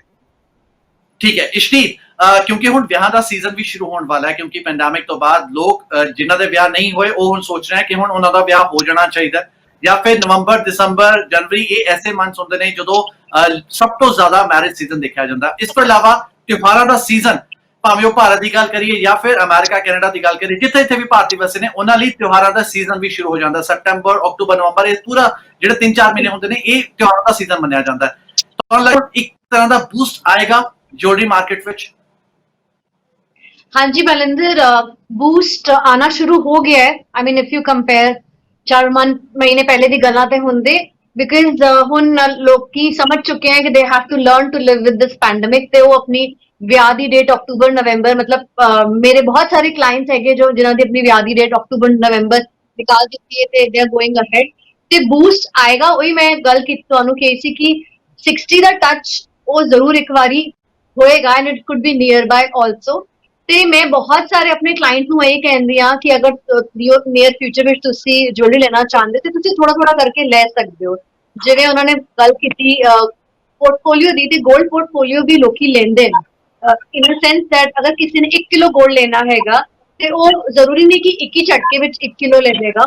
[SPEAKER 1] ठीक है इशनीत, क्योंकि हुण ਵਿਆਹ ਦਾ ਸੀਜ਼ਨ ਵੀ ਸ਼ੁਰੂ ਹੋਣ ਵਾਲਾ ਹੈ, ਕਿਉਂਕਿ ਪੈਂਡੈਮਿਕ ਤੋਂ ਬਾਅਦ ਲੋਕ ਜਿਨ੍ਹਾਂ ਦੇ ਵਿਆਹ ਨਹੀਂ ਹੋਏ ਉਹ ਹੁਣ ਸੋਚ ਰਹੇ ਹਨ ਕਿ ਹੁਣ ਉਹਨਾਂ ਦਾ ਵਿਆਹ ਹੋ ਜਾਣਾ ਚਾਹੀਦਾ, ਜਾਂ ਫਿਰ ਨਵੰਬਰ ਦਸੰਬਰ ਜਨਵਰੀ ਇਹ ਐਸੇ ਮੰਥਸ ਹੁੰਦੇ ਨੇ ਜਦੋਂ ਸਭ ਤੋਂ ਜ਼ਿਆਦਾ ਮੈਰਿਜ ਸੀਜ਼ਨ ਦੇਖਿਆ ਜਾਂਦਾ। ਇਸ ਤੋਂ ਇਲਾਵਾ ਤਿਉਹਾਰਾਂ ਦਾ ਸੀਜ਼ਨ, ਭਾਵੇਂ ਉਹ ਭਾਰਤ ਦੀ ਗੱਲ ਕਰੀਏ ਜਾਂ ਫਿਰ ਅਮਰੀਕਾ ਕੈਨੇਡਾ ਦੀ ਗੱਲ ਕਰੀਏ, ਜਿੱਥੇ ਇੱਥੇ ਵੀ ਭਾਰਤੀ ਵਸੇ ਨੇ ਉਹਨਾਂ ਲਈ ਤਿਉਹਾਰਾਂ ਦਾ ਸੀਜ਼ਨ ਵੀ ਸ਼ੁਰੂ ਹੋ ਜਾਂਦਾ। ਸਤੰਬਰ ਅਕਤੂਬਰ ਨਵੰਬਰ ਇਹ ਪੂਰਾ ਜਿਹੜੇ 3-4 ਮਹੀਨੇ ਹੁੰਦੇ ਨੇ ਇਹ ਤਿਉਹਾਰਾਂ ਦਾ ਸੀਜ਼ਨ ਮੰਨਿਆ ਜਾਂਦਾ ਹੈ। ਤਾਂ ਇੱਕ ਤਰ੍ਹਾਂ ਦਾ ਬੂਸਟ ਆਏਗਾ ज्वेलरी मार्केट विच।
[SPEAKER 3] हाँ जी बलिंदर, बूस्ट आना शुरू हो गया है। I mean if you compare 4 महीने पहले दी गल्लां ते हुंदे, बिकॉज हुन लोकी समझ चुके हैं कि they have to learn to live with this pandemic, ते वो अपनी ਵਿਆਹ ਦੀ ਡੇਟ ਅਕਤੂਬਰ ਨਵੰਬਰ, ਮਤਲਬ ਮੇਰੇ ਬਹੁਤ ਸਾਰੇ ਕਲਾਇੰਟਸ ਹੈਗੇ ਜੋ ਜਿਨ੍ਹਾਂ ਦੀ ਆਪਣੀ ਵਿਆਹ ਦੀ ਡੇਟ ਅਕਤੂਬਰ ਨਵੰਬਰ ਨਿਕਾਲ ਦਿੱਤੀ ਹੈ ਤੇ ਦੇ ਆਰ ਗੋਇੰਗ ਅਹੈਡ, ਤੇ ਬੂਸਟ ਆਏਗਾ। ਉਹੀ ਮੈਂ ਗੱਲ ਕੀਤੀ ਤੁਹਾਨੂੰ ਕਿ ਸੀ ਕਿ 60 ਦਾ ਟੱਚ ਉਹ ਜ਼ਰੂਰ ਇੱਕ ਵਾਰੀ ਹੋਏਗਾ, and it could B near ਬਾय also. ਤੇ ਮੈਂ ਬਹੁਤ ਸਾਰੇ ਆਪਣੇ ਕਲਾਇੰਟ ਨੂੰ ਇਹ ਕਹਿੰਦੀ ਆ ਕਿ ਅਗਰ ਨੀਅਰ ਫਿਊਚਰ ਵਿੱਚ ਤੁਸੀਂ ਜੁਐਲਰੀ ਲੈਣਾ ਚਾਹੁੰਦੇ ਤੇ ਤੁਸੀਂ ਥੋੜਾ ਥੋੜਾ ਕਰਕੇ ਲੈ ਸਕਦੇ ਹੋ। ਜਿਵੇਂ ਉਹਨਾਂ ਨੇ ਗੱਲ ਕੀਤੀ ਪੋਰਟਫੋਲੀਓ ਦੀ, ਤੇ ਗੋਲਡ ਪੋਰਟਫੋਲੀਓ ਵੀ ਲੋਕੀ ਲੈਂਦੇ ਨੇ ਇਨ ਅ ਸੈਂਸ ਦੈਟ ਅਗਰ ਕਿਸੇ ਨੇ 1 ਕਿਲੋ ਗੋਲਡ ਲੈਣਾ ਹੈਗਾ ਤੇ ਉਹ ਜ਼ਰੂਰੀ ਨਹੀਂ ਕਿ ਇੱਕ ਹੀ ਝਟਕੇ ਵਿੱਚ 1 ਕਿਲੋ ਲੈ ਲੇਗਾ,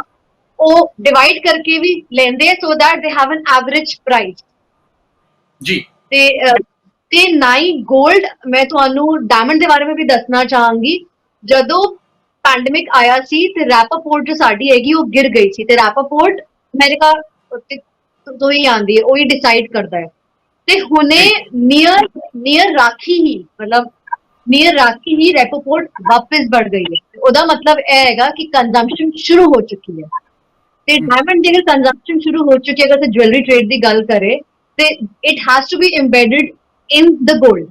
[SPEAKER 3] ਉਹ ਡਿਵਾਈਡ ਕਰਕੇ ਵੀ ਲੈਂਦੇ so that they have an average price ਜੀ। ਤੇ ਨਾ ਹੀ ਗੋਲਡ, ਮੈਂ ਤੁਹਾਨੂੰ ਡਾਇਮੰਡ ਦੇ ਬਾਰੇ ਵਿੱਚ ਵੀ ਦੱਸਣਾ ਚਾਹਾਂਗੀ। ਜਦੋਂ ਪੈਂਡੇਮਿਕ ਆਇਆ ਸੀ ਤੇ ਰੈਪੋਪੋਰਟ ਜੋ ਸਾਡੀ ਹੈਗੀ ਉਹ ਗਿਰ ਗਈ ਸੀ, ਤੇ ਰੈਪੋਪੋਰਟ ਅਮਰੀਕਾ ਤੋਂ ਹੀ ਆਉਂਦੀ ਹੈ, ਉਹੀ ਡਿਸਾਈਡ ਕਰਦਾ ਹੈ। ਤੇ ਹੁਣੇ ਨੀਅਰ ਰਾਖੀ ਹੀ, ਮਤਲਬ ਨੀਅਰ ਰਾਖੀ ਹੀ ਰੈਪੋਪੋਰਟ ਵਾਪਸ बढ़ गई है। ਉਹਦਾ ਮਤਲਬ ਇਹ ਹੈਗਾ ਕਿ ਕੰਜ਼ੰਪਸ਼ਨ ਸ਼ੁਰੂ ਹੋ ਚੁੱਕੀ ਹੈ। ਤੇ ਡਾਇਮੰਡ ਦੀ ਅਗਰ ਕੰਜ਼ੰਪਸ਼ਨ ਸ਼ੁਰੂ ਹੋ ਚੁੱਕੀ ਹੈ, ਅਗਰ ਜੁਐਲਰੀ ਟ੍ਰੇਡ ਦੀ ਗੱਲ ਕਰੇ ਤੇ it has to be embedded in the gold,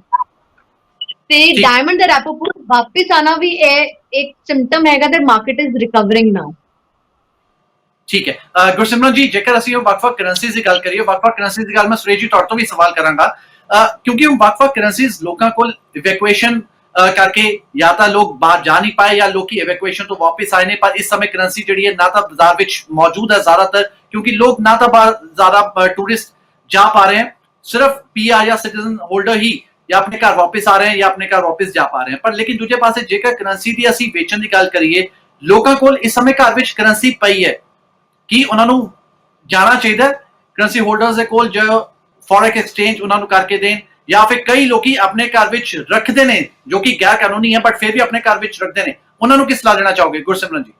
[SPEAKER 3] ਤੇ diamond ਦਾ ਰੈਪੋਪੋਰਟ ਵਾਪਸ ਆਣਾ ਵੀ ਇਹ ਇੱਕ ਸਿੰਪਟਮ ਹੈਗਾ that market is recovering now।
[SPEAKER 1] ਠੀਕ ਹੈ ਗੁਰਸਿਮਰਨ ਜੀ, ਜੇਕਰ ਅਸੀਂ ਵੱਖ-ਵੱਖ ਕਰੰਸੀਜ਼ ਦੀ ਗੱਲ ਕਰੀਏ, ਵੱਖ-ਵੱਖ ਕਰੰਸੀਜ਼ ਦੀ ਗੱਲ ਮੈਂ ਸੁਰੇਸ਼ ਜੀ ਤੁਹਾਡੇ ਤੋਂ ਵੀ ਸਵਾਲ ਕਰਾਂਗਾ, ਕਿਉਂਕਿ ਉਹ ਵੱਖ-ਵੱਖ ਕਰੰਸੀਜ਼ ਲੋਕਾਂ ਕੋਲ ਇਵੈਕੂਏਸ਼ਨ ਕਰਕੇ ਜਾਂ ਤਾਂ ਲੋਕ ਬਾਹਰ ਜਾ ਨਹੀਂ ਪਾਏ ਜਾਂ ਲੋਕੀ ਇਵੈਕੂਏਸ਼ਨ ਤੋਂ ਵਾਪਸ ਆਏ ਨੇ, ਪਰ ਇਸ ਸਮੇਂ ਕਰੰਸੀ ਜਿਹੜੀ ਹੈ ਨਾ ਤਾਂ ਬਾਜ਼ਾਰ ਵਿੱਚ ਮੌਜੂਦ ਹੈ ਜ਼ਿਆਦਾਤਰ, ਕਿਉਂਕਿ ਲੋਕ ਨਾ ਤਾਂ ਬਾਹਰ ਜ਼ਿਆਦਾ ਟੂਰਿਸਟ ਜਾ ਪਾ ਰਹੇ हैं, सिर्फ पीआर या सिटीजन होल्डर ही या अपने घर वापस आ रहे हैं या अपने घर वापस जा पा रहे हैं। पर लेकिन दूजे पासे जेकर करंसी ਦੀ ਅਸੀਂ ਵੇਚਣ ਦੀ ਗੱਲ ਕਰੀਏ, ਲੋਕਾਂ ਕੋਲ ਇਸ ਸਮੇਂ ਘਰ ਵਿੱਚ ਕਰੰਸੀ ਪਈ ਹੈ, ਕੀ ਉਹਨਾਂ ਨੂੰ ਜਾਣਾ ਚਾਹੀਦਾ ਕਰੰਸੀ ਹੋਲਡਰਸ ਦੇ ਕੋਲ ਜੋ ਫੋਰੈਕਸ ਐਕਸਚੇਂਜ ਉਹਨਾਂ ਨੂੰ ਕਰਕੇ ਦੇਣ, ਜਾਂ ਫਿਰ ਕਈ ਲੋਕੀ ਆਪਣੇ ਘਰ ਵਿੱਚ ਰੱਖਦੇ ਨੇ ਜੋ ਕਿ ਗੈਰ ਕਾਨੂੰਨੀ ਹੈ ਬਟ ਫਿਰ ਵੀ ਆਪਣੇ ਘਰ ਵਿੱਚ ਰੱਖਦੇ ਨੇ, ਉਹਨਾਂ ਨੂੰ ਕੀ ਸਲਾਹ ਦੇਣਾ ਚਾਹੋਗੇ ਗੁਰਸਿਮਰਨ ਜੀ?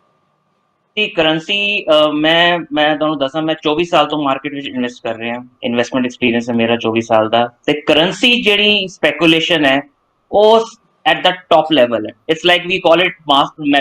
[SPEAKER 4] ਕਰੰਸੀ ਮੈਂ ਤੁਹਾਨੂੰ ਦੱਸਾਂ, ਮੈਂ 24 ਸਾਲ ਤੋਂ ਮਾਰਕੀਟ ਵਿੱਚ ਇਨਵੈਸਟ ਕਰ ਰਿਹਾ, ਇਨਵੈਸਟਮੈਂਟ ਐਕਸਪੀਰੀਅੰਸ ਹੈ ਮੇਰਾ 24 ਸਾਲ ਦਾ, ਤੇ ਕਰੰਸੀ ਜਿਹੜੀ ਸਪੈਕੂਲੇਸ਼ਨ ਹੈ ਉਹ at the top level. It's like we call it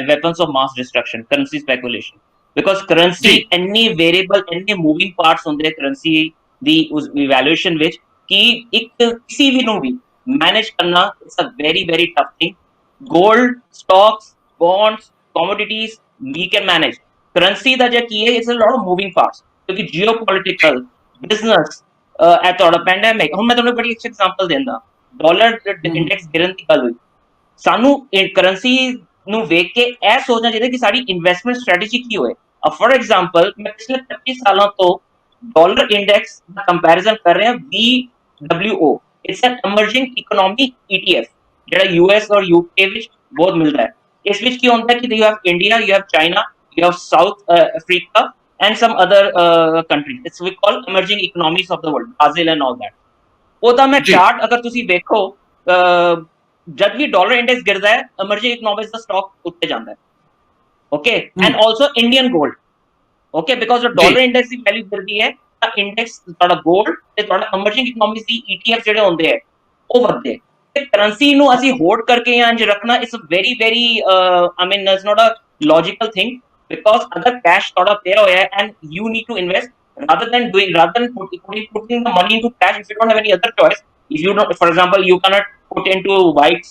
[SPEAKER 4] weapons of mass destruction, currency speculation, because currency any variable, any moving parts ਹੁੰਦੇ currency ਦੀ ਉਸ evaluation ਵਿੱਚ, कि एक किसी भी ਨੂੰ ਵੀ मैनेज करना it's a very very tough thing. Gold, stocks, bonds, commodities we can manage. Currency ਦਾ ਜੇ ਕੀ ਹੈ, it's a lot of moving parts ਕਿਉਂਕਿ geopolitical, business, ਇਹ ਤੁਹਾਡਾ ਪੈਂਡੈਮਿਕ. ਹੁਣ ਮੈਂ ਤੁਹਾਨੂੰ ਬੜੀ ਅੱਛੀ ਐਗਜ਼ਾਮਪਲ ਦਿੰਦਾ. ਡਾਲਰ ਇੰਡੈਕਸ ਗਿਰਨ ਦੀ ਗੱਲ ਹੋਈ, ਸਾਨੂੰ ਕਰੰਸੀ ਨੂੰ ਵੇਖ ਕੇ ਇਹ ਸੋਚਣਾ ਚਾਹੀਦਾ ਕਿ ਸਾਡੀ ਇਨਵੈਸਟਮੈਂਟ ਸਟ੍ਰੈਟਜੀ ਕੀ ਹੋਏ. ਫॉर एग्जांपल ਮੈਂ ਪਿਛਲੇ 25 ਸਾਲਾਂ ਤੋਂ ਡਾਲਰ ਇੰਡੈਕਸ ਦਾ ਕੰਪੈਰੀਜ਼ਨ ਕਰ ਰਿਹਾ VWO. It's N emerging economy ETF ਜਿਹੜਾ US ਔਰ UK ਵਿੱਚ ਬਹੁਤ ਮਿਲਦਾ ਹੈ. ਇਸ ਵਿੱਚ ਕੀ ਹੁੰਦਾ ਕਿ you have India, you have China, you have south Africa and some other countries. It's we call emerging economies of the world, Brazil and all that. ਉਹਦਾ ਮੈਂ ਚਾਰਟ ਅਗਰ ਤੁਸੀਂ ਵੇਖੋ, ਜਦ ਵੀ ਡਾਲਰ ਇੰਡੈਕਸ ਗਿਰਦਾ ਹੈ, emerging economies ਦਾ stock ਉੱਤੇ ਜਾਂਦਾ ਹੈ. Okay, and also Indian gold. Okay, because the dollar index the value ਗਿਰਦੀ ਹੈ ਤਾਂ ਇੰਡੈਕਸ ਤੁਹਾਡਾ 골ਡ ਤੇ ਤੁਹਾਡਾ emerging economies ਦੀ ETF ਜਿਹੜੇ ਹੁੰਦੇ ਹੈ ਉਹ ਵੱਧਦੇ. ਤੇ ਕਰੰਸੀ ਨੂੰ ਅਸੀਂ ਹੋਲਡ ਕਰਕੇ ਜਾਂ ਇੰਜ ਰੱਖਣਾ it's very very I mean it's not a logical thing. Because other cash thought there and you need to invest rather than putting the money into cash if you don't have any other choice. If you don't, for example, you cannot put into white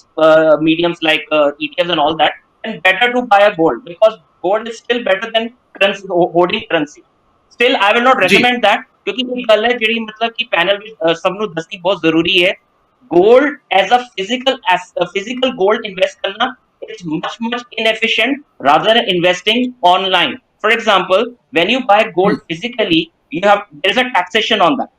[SPEAKER 4] mediums like ETFs and all that, then better to buy a gold because gold is still better than currency, holding currency. Still, I will not recommend that क्योंकि ये गल है ਜਿਹੜੀ मतलब कि panel में सब ਨੂੰ ਦੱਸਣੀ ਬਹੁਤ ਜ਼ਰੂਰੀ है. Gold as a physical gold invest करना it's much inefficient rather than investing online. For example, when you buy gold physically, there is a taxation on that.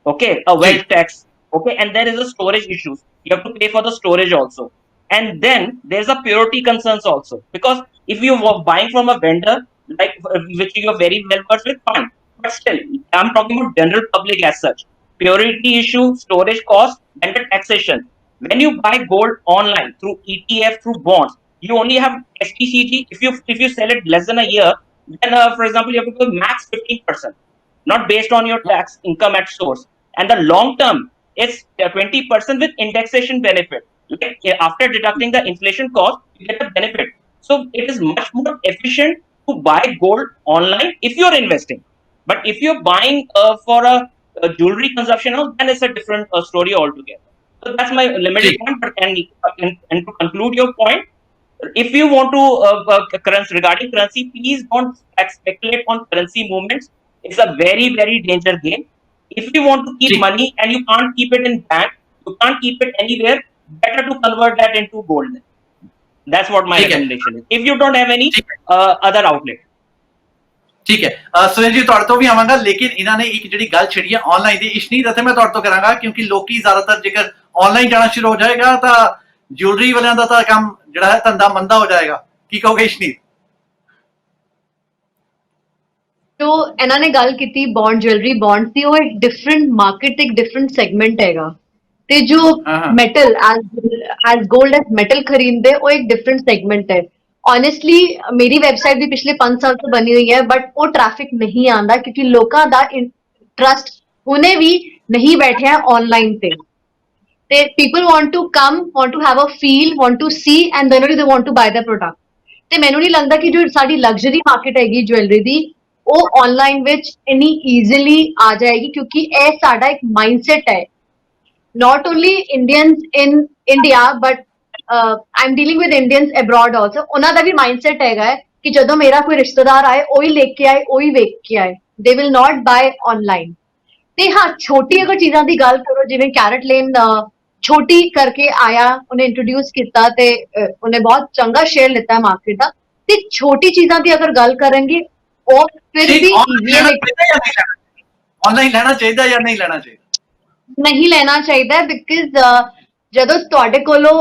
[SPEAKER 4] Okay, a wealth tax. Okay, and there is a storage issues. You have to pay for the storage also. And then there's a purity concerns also because if you were buying from a vendor like which you are very well versed with, fine. But still, I'm talking about general public as such. Purity issue, storage cost, and the taxation. When you buy gold online through ETF, through bonds, you only have STCG. If you sell it less than a year, then for example, you have to pay max 15%, not based on your tax income at source. And the long term, it's 20% with indexation benefit. Like, after deducting the inflation cost, you get the benefit. So it is much more efficient to buy gold online if you're investing. But if you're buying for a jewelry consumption, then it's a different story altogether. So that's my limited point. But and to conclude your point, if you want to regarding currency, please don't speculate on currency movements. It's a very very dangerous game. If you want to keep money and you can't keep it in bank, you can't keep it anywhere, better to convert that into gold. That's what my recommendation is. If you don't have any other outlet.
[SPEAKER 1] ਠੀਕ ਹੈ ਸੁਨੀਲ ਜੀ, ਤੁਹਾਡੇ ਤੋਂ ਵੀ ਆਵਾਂਗਾ, ਲੇਕਿਨ ਇਹਨਾਂ ਨੇ ਇੱਕ ਜਿਹੜੀ ਗੱਲ ਛਿੜੀ ਹੈ ਆਨਲਾਈਨ ਦੀ, ਇਸ਼ਨੀਤ ਅਤੇ ਮੈਂ ਤੁਹਾਡੇ ਤੋਂ ਕਰਾਂਗਾ ਕਿਉਂਕਿ ਲੋਕੀ ਜ਼ਿਆਦਾਤਰ ਜੇਕਰ ਆਨਲਾਈਨ ਜਾਣਾ ਸ਼ੁਰੂ ਹੋ ਜਾਏਗਾ ਤਾਂ ਜਿਊਲਰੀ ਵਾਲਿਆਂ ਦਾ ਤਾਂ ਕੰਮ ਜਿਹੜਾ ਹੈ ਧੰਦਾ ਮੰਦਾ ਹੋ ਜਾਏਗਾ. ਕੀ ਕਹੋਗੇ ਇਸ਼ਨੀਤ?
[SPEAKER 3] ਜੋ ਇਹਨਾਂ ਨੇ ਗੱਲ ਕੀਤੀ ਬੌਂਡ ਜੁਐਲਰੀ ਬੌਂਡ ਦੀ, ਉਹ ਇੱਕ ਡਿਫਰੈਂਟ ਮਾਰਕੀਟ, ਇੱਕ ਡਿਫਰੈਂਟ ਸੈਗਮੈਂਟ ਹੈਗਾ. ਤੇ ਜੋ metal as gold as metal ਖਰੀਦਦੇ ਉਹ ਇੱਕ ਡਿਫਰੈਂਟ ਸੈਗਮੈਂਟ ਹੈ. ऑनेस्टली मेरी वेबसाइट भी पिछले 5 साल तो बनी हुई है बट वो ट्रैफिक नहीं आता क्योंकि लोगों का इंटरस्ट उन्हें भी नहीं बैठे हैं ऑनलाइन पे people want to come, want to have a feel, want to see and then they want to buy the product. ਤੇ ਮੈਨੂੰ ਨਹੀਂ ਲੱਗਦਾ ਕਿ ਜੋ ਸਾਡੀ ਲਗਜ਼ਰੀ ਮਾਰਕੀਟ ਹੈਗੀ ਜੁਐਲਰੀ ਦੀ ਉਹ ਆਨਲਾਈਨ ਵਿੱਚ ਇੰਨੀ ਈਜ਼ੀਲੀ ਆ ਜਾਏਗੀ ਕਿਉਂਕਿ ਇਹ ਸਾਡਾ ਇੱਕ ਮਾਈਂਡਸੈਟ ਹੈ. not only Indians in India but I'm dealing with Indians abroad also. ਉਹਨਾਂ ਦਾ ਵੀ ਮਾਈਂਡਸੈਟ ਹੈਗਾ ਕਿ ਜਦੋਂ ਮੇਰਾ ਕੋਈ ਰਿਸ਼ਤੇਦਾਰ ਆਏ ਉਹੀ ਲੈ ਕੇ ਆਏ, ਉਹੀ ਵੇਖ ਕੇ ਆਏ. they will not buy online. ਤੇ ਹਾਂ, ਛੋਟੀ ਅਗਰ ਚੀਜ਼ਾਂ ਦੀ ਗੱਲ ਕਰੋ ਜਿਵੇਂ ਕੈਰਟ ਲੇਨ ਛੋਟੀ ਕਰਕੇ ਆਇਆ, ਉਹਨੇ ਇੰਟਰੋਡਿਊਸ ਕੀਤਾ ਤੇ ਉਹਨੇ ਬਹੁਤ ਚੰਗਾ ਸ਼ੇਅਰ ਲਿੱਤਾ ਮਾਰਕੀਟ ਦਾ. ਤੇ ਛੋਟੀ ਚੀਜ਼ਾਂ ਦੀ ਅਗਰ ਗੱਲ ਕਰਾਂਗੇ ਉਹ ਫਿਰ ਵੀ
[SPEAKER 1] ਆਨਲਾਈਨ ਲੈਣਾ ਚਾਹੀਦਾ ਜਾਂ ਨਹੀਂ ਲੈਣਾ ਚਾਹੀਦਾ?
[SPEAKER 3] ਨਹੀਂ ਲੈਣਾ ਚਾਹੀਦਾ ਬਿਕਾਜ਼ ਜਦੋਂ ਤੁਹਾਡੇ ਕੋਲੋਂ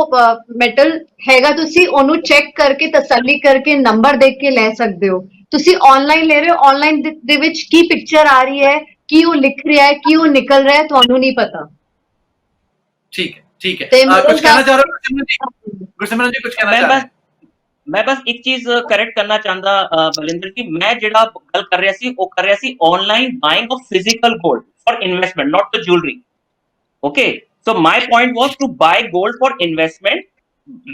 [SPEAKER 3] ਮੈਟਲ ਹੈਗਾ ਤੁਸੀਂ ਉਹਨੂੰ ਚੈੱਕ ਕਰਕੇ ਤਸੱਲੀ ਕਰਕੇ ਨੰਬਰ ਦੇਖ ਕੇ ਲੈ ਸਕਦੇ ਹੋ. ਤੁਸੀਂ ਆਨਲਾਈਨ ਲੈ ਰਹੇ ਹੋ, ਆਨਲਾਈਨ ਦੇ ਵਿੱਚ ਕੀ ਪਿਕਚਰ ਆ ਰਹੀ ਹੈ, ਕੀ ਉਹ ਲਿਖ ਰਿਹਾ ਹੈ, ਕੀ ਉਹ ਨਿਕਲ ਰਿਹਾ ਹੈ, ਤੁਹਾਨੂੰ ਨਹੀਂ ਪਤਾ.
[SPEAKER 1] ਠੀਕ ਹੈ, ਠੀਕ ਹੈ. ਕੁਝ ਕਹਿਣਾ ਚਾਹ ਰਹੇ ਹੋ ਗੁਰਸਿਮਰਨ ਜੀ? ਕੁਝ ਕਹਿਣਾ ਚਾਹ ਰਹੇ?
[SPEAKER 4] ਮੈਂ ਬਸ ਇੱਕ ਚੀਜ਼ ਕਰੈਕਟ ਕਰਨਾ ਚਾਹੁੰਦਾ ਬਲਿੰਦਰ ਜੀ, ਮੈਂ ਜਿਹੜਾ ਗੱਲ ਕਰ ਰਿਹਾ ਸੀ ਉਹ ਕਰ ਰਿਹਾ ਸੀ online buying of physical gold for investment, not the jewelry. Okay, so my point was to buy gold for investment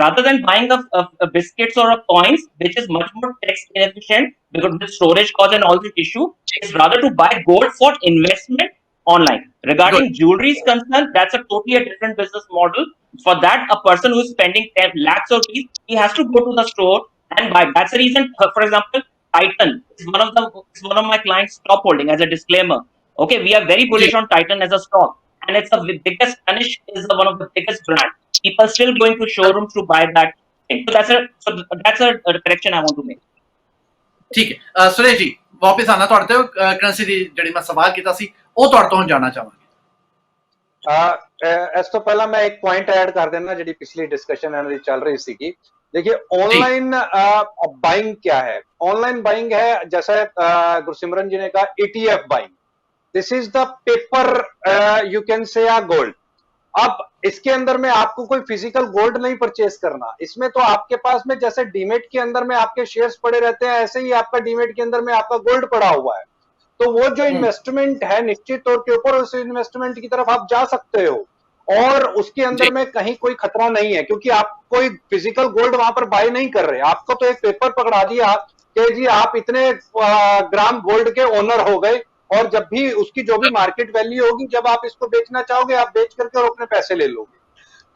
[SPEAKER 4] rather than buying a biscuits or a coins, which is much more tax inefficient because the storage cost and all this issue. Is rather to buy gold for investment online. Regarding jewelry is concerned, that's a totally a different business model. For that, a person who is spending 10 lakhs of rupees, he has to go to the store and buy. That's the reason, for example, Titan is one of my clients' top holding. As a disclaimer, okay, we are very bullish on Titan as a stock, and it's the biggest. Tanishq is one of the biggest brand. People still going to showrooms to buy that thing. So that's a correction I want to make.
[SPEAKER 1] ठीक है सुरेश जी, वापस आना ਤੁਹਾਡੇ ਤੇ currency ਦੀ ਜਿਹੜੀ ਮੈਂ ਸਵਾਲ ਕੀਤਾ ਸੀ ਉਹ ਤੁਹਾਡੇ ਤੋਂ ਜਾਣਨਾ ਚਾਹਾਂਗੇ।
[SPEAKER 2] ਇਸ ਤੋਂ ਪਹਿਲਾਂ मैं एक पॉइंट ऐड कर देना ਜਿਹੜੀ पिछली डिस्कशन ਇਹਨਾਂ ਦੀ ਚੱਲ ਰਹੀ ਸੀਗੀ। देखिए ऑनलाइन बाइंग क्या है, ऑनलाइन बाइंग है जैसे गुरसिमरन जी ने कहा ETF buying, this is the paper you can say gold. अब इसके अंदर में आपको कोई फिजिकल गोल्ड नहीं परचेज करना, इसमें तो आपके पास में जैसे डीमेट के अंदर में आपके शेयर्स पड़े रहते हैं ऐसे ही आपका डीमेट के अंदर में आपका गोल्ड पड़ा हुआ है। तो वो जो इन्वेस्टमेंट है निश्चित तौर के ऊपर उस इन्वेस्टमेंट की तरफ आप जा सकते हो और उसके अंदर में कहीं कोई खतरा नहीं है, क्योंकि आप कोई फिजिकल गोल्ड वहां पर बाय नहीं कर रहे। आपको तो एक पेपर पकड़ा दिया कि जी आप इतने ग्राम गोल्ड के ओनर हो गए और जब भी उसकी जो भी मार्केट वैल्यू होगी जब आप इसको बेचना चाहोगे आप बेच करके और अपने पैसे ले लोगे,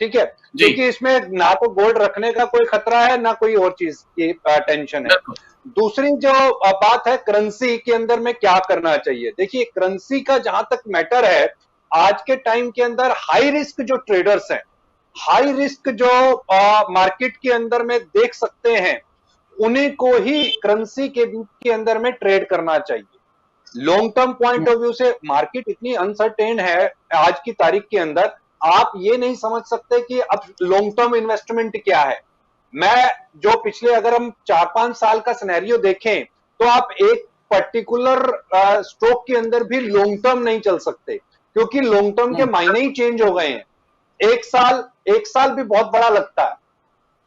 [SPEAKER 2] ठीक है, क्योंकि इसमें ना तो गोल्ड रखने का कोई खतरा है ना कोई और चीज की टेंशन है। दूसरी जो बात है करेंसी के अंदर में क्या करना चाहिए, देखिए करेंसी का जहां तक मैटर है आज के टाइम के अंदर हाई रिस्क जो ट्रेडर्स हैं, हाई रिस्क जो मार्केट के अंदर में देख सकते हैं उन्हीं को ही करेंसी के बीच के अंदर में ट्रेड करना चाहिए। Long term point of view से मार्केट इतनी अनसर्टेन है आज की तारीख के अंदर, आप ये नहीं समझ सकते कि अब लॉन्ग टर्म इन्वेस्टमेंट क्या है। मैं जो पिछले अगर हम 4-5 साल का सिनेरियो देखें तो आप एक पर्टिकुलर स्टॉक के अंदर भी लॉन्ग टर्म नहीं चल सकते, क्योंकि लॉन्ग टर्म के मायने ही चेंज हो गए हैं। एक साल भी बहुत बड़ा लगता है,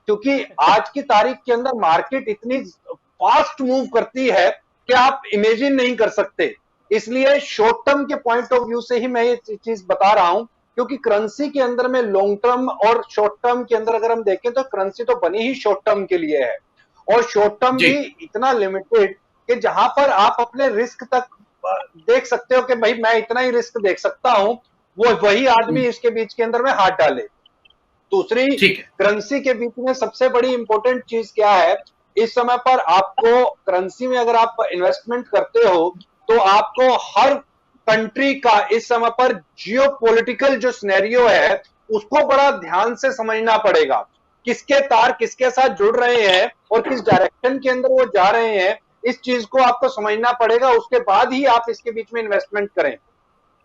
[SPEAKER 2] क्योंकि आज की तारीख के अंदर मार्केट इतनी फास्ट मूव करती है कि आप इमेजिन नहीं कर सकते। इसलिए शॉर्ट टर्म के पॉइंट ऑफ व्यू से ही मैं ये चीज बता रहा हूं, क्योंकि करेंसी के अंदर में लॉन्ग टर्म और शॉर्ट टर्म के अंदर अगर हम देखें तो करेंसी तो बनी ही शॉर्ट टर्म के लिए है और शॉर्ट टर्म भी इतना लिमिटेड कि जहां पर आप अपने रिस्क तक देख सकते हो कि भाई मैं इतना ही रिस्क देख सकता हूं, वो वही आदमी इसके बीच के अंदर में हाथ डाले। दूसरी करेंसी के बीच में सबसे बड़ी इंपॉर्टेंट चीज क्या है, इस समय पर आपको करेंसी में अगर आप इन्वेस्टमेंट करते हो तो आपको हर कंट्री का इस समय पर जियोपॉलिटिकल जो सिनेरियो है उसको बड़ा ध्यान से समझना पड़ेगा, किसके तार किसके साथ जुड़ रहे हैं और किस डायरेक्शन के अंदर वो जा रहे हैं, इस चीज को आपको समझना पड़ेगा, उसके बाद ही आप इसके बीच में इन्वेस्टमेंट करें।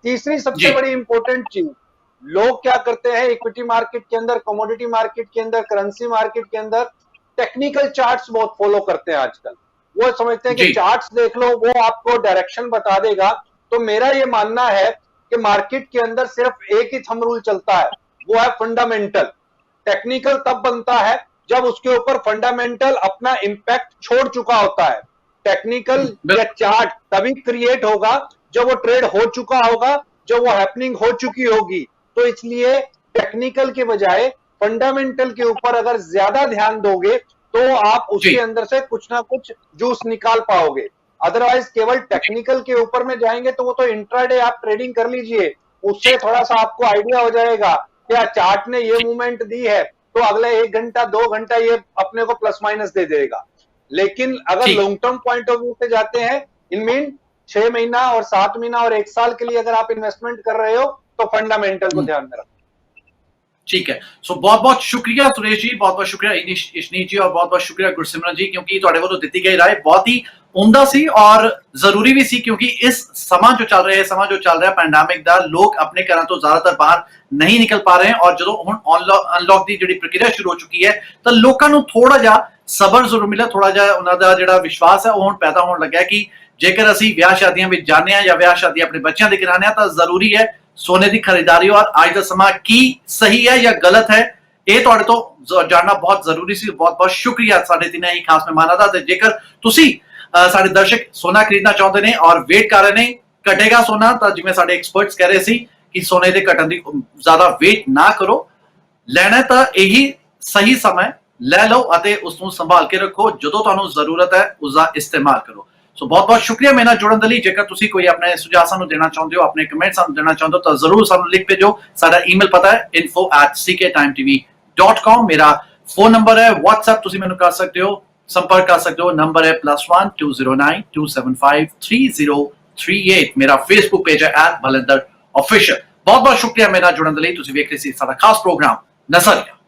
[SPEAKER 2] तीसरी सबसे बड़ी इंपॉर्टेंट चीज, लोग क्या करते हैं इक्विटी मार्केट के अंदर, कमोडिटी मार्केट के अंदर, करेंसी मार्केट के अंदर टेक्निकल चार्ट्स बहुत फॉलो करते हैं आजकल। वो समझते हैं कि चार्ट्स देख लो वो आपको डायरेक्शन बता देगा। तो मेरा ये मानना है कि मार्केट के अंदर सिर्फ एक ही थंब रूल चलता है, वो है फंडामेंटल। टेक्निकल तब बनता है जब उसके ऊपर फंडामेंटल अपना इंपैक्ट छोड़ चुका होता है। टेक्निकल या चार्ट तभी क्रिएट होगा जब वो ट्रेड हो चुका होगा, जब वो हैपनिंग हो चुकी होगी। तो इसलिए टेक्निकल के बजाय फंडामेंटल के ऊपर अगर ज्यादा ध्यान दोगे तो आप उसके अंदर से कुछ ना कुछ जूस निकाल पाओगे। अदरवाइज केवल टेक्निकल के ऊपर में जाएंगे तो वो तो इंट्राडे आप ट्रेडिंग कर लीजिए, उससे थोड़ा सा आपको आइडिया हो जाएगा क्या चार्ट ने ये मूवमेंट दी है तो अगले 1 घंटा 2 घंटा ये अपने को प्लस माइनस दे देगा। लेकिन अगर long term point of view से जाते हैं, इन मीन 6 महीना और 7 महीना और 1 साल के लिए अगर आप इन्वेस्टमेंट कर रहे हो तो फंडामेंटल को ध्यान में रखो।
[SPEAKER 1] ठीक है, सो बहुत बहुत शुक्रिया सुरेश जी, बहुत बहुत शुक्रिया इशनीत जी और बहुत बहुत शुक्रिया गुरसिमरन जी, क्योंकि ਤੁਹਾਡੇ ਵੱਲੋਂ ਦਿੱਤੀ ਗਈ ਰਾਏ बहुत ही उमदा सी और जरूरी भी सी, क्योंकि इस समा जो चल रहा है, समा जो चल रहा है पैंडेमिक दा, लोग अपने घरों तो ज्यादातर बाहर नहीं निकल पा रहे हैं और जो हुण अनलॉक की जिहड़ी प्रक्रिया शुरू हो चुकी है तो लोगों को थोड़ा जा सबर जरूर मिला, थोड़ा जा उन्हां दा जिहड़ा विश्वास है वो हुण पैदा होने लगा कि जेकर असीं ब्याह शादियां विच जाने या ब्याह शादी अपने बच्चों दे कराने तो जरूरी है सोने की खरीदारी। और अज दा समा की सही है या गलत है ये तुहाडे तो जानना बहुत जरूरी सी। बहुत बहुत शुक्रिया साडे तिन्हां ही खास मेहमानां दा। ते जेकर तुसीं साडे दर्शक सोना खरीदना चाहते हैं और वेट कर रहे हैं घटेगा सोना, तो जिवें साडे एक्सपर्ट्स कह रहे सी कि सोने के घटन की ज्यादा वेट ना करो, लेना तो यही सही समय लै लो और उसको संभाल के रखो, जो तुहानूं जरूरत है उसका इस्तेमाल करो। ਸੋ ਬਹੁਤ ਬਹੁਤ ਸ਼ੁਕਰੀਆ ਮੇਰੇ ਨਾਲ ਜੁੜਨ ਦੇ ਲਈ। ਜੇਕਰ ਤੁਸੀਂ ਕੋਈ ਆਪਣੇ ਸੁਝਾਅ ਸਾਨੂੰ ਦੇਣਾ ਚਾਹੁੰਦੇ ਹੋ, ਆਪਣੇ ਕਮੈਂਟ ਸਾਨੂੰ ਦੇਣਾ ਚਾਹੁੰਦੇ ਹੋ ਤਾਂ ਜ਼ਰੂਰ ਸਾਨੂੰ ਲਿਖ ਭੇਜੋ। ਸਾਡਾ ਈਮੇਲ ਪਤਾ ਹੈ info@cktimetv.com। ਮੇਰਾ ਫੋਨ ਨੰਬਰ ਹੈ, WhatsApp ਤੁਸੀਂ ਮੈਨੂੰ ਕਰ ਸਕਦੇ ਹੋ, ਸੰਪਰਕ ਕਰ ਸਕਦੇ ਹੋ। ਨੰਬਰ ਹੈ +1 209 275 3038। ਮੇਰਾ ਫੇਸਬੁੱਕ ਪੇਜ ਹੈ @ਬਲਿੰਦਰ ऑफिशियल। बहुत बहुत शुक्रिया मेरे ਨਾਲ ਜੁੜਨ ਦੇ ਲਈ। ਤੁਸੀਂ ਵੇਖ ਰਹੇ ਸੀ ਸਾਡਾ ਖਾਸ ਪ੍ਰੋਗਰਾਮ ਨਜ਼ਰੀਆ।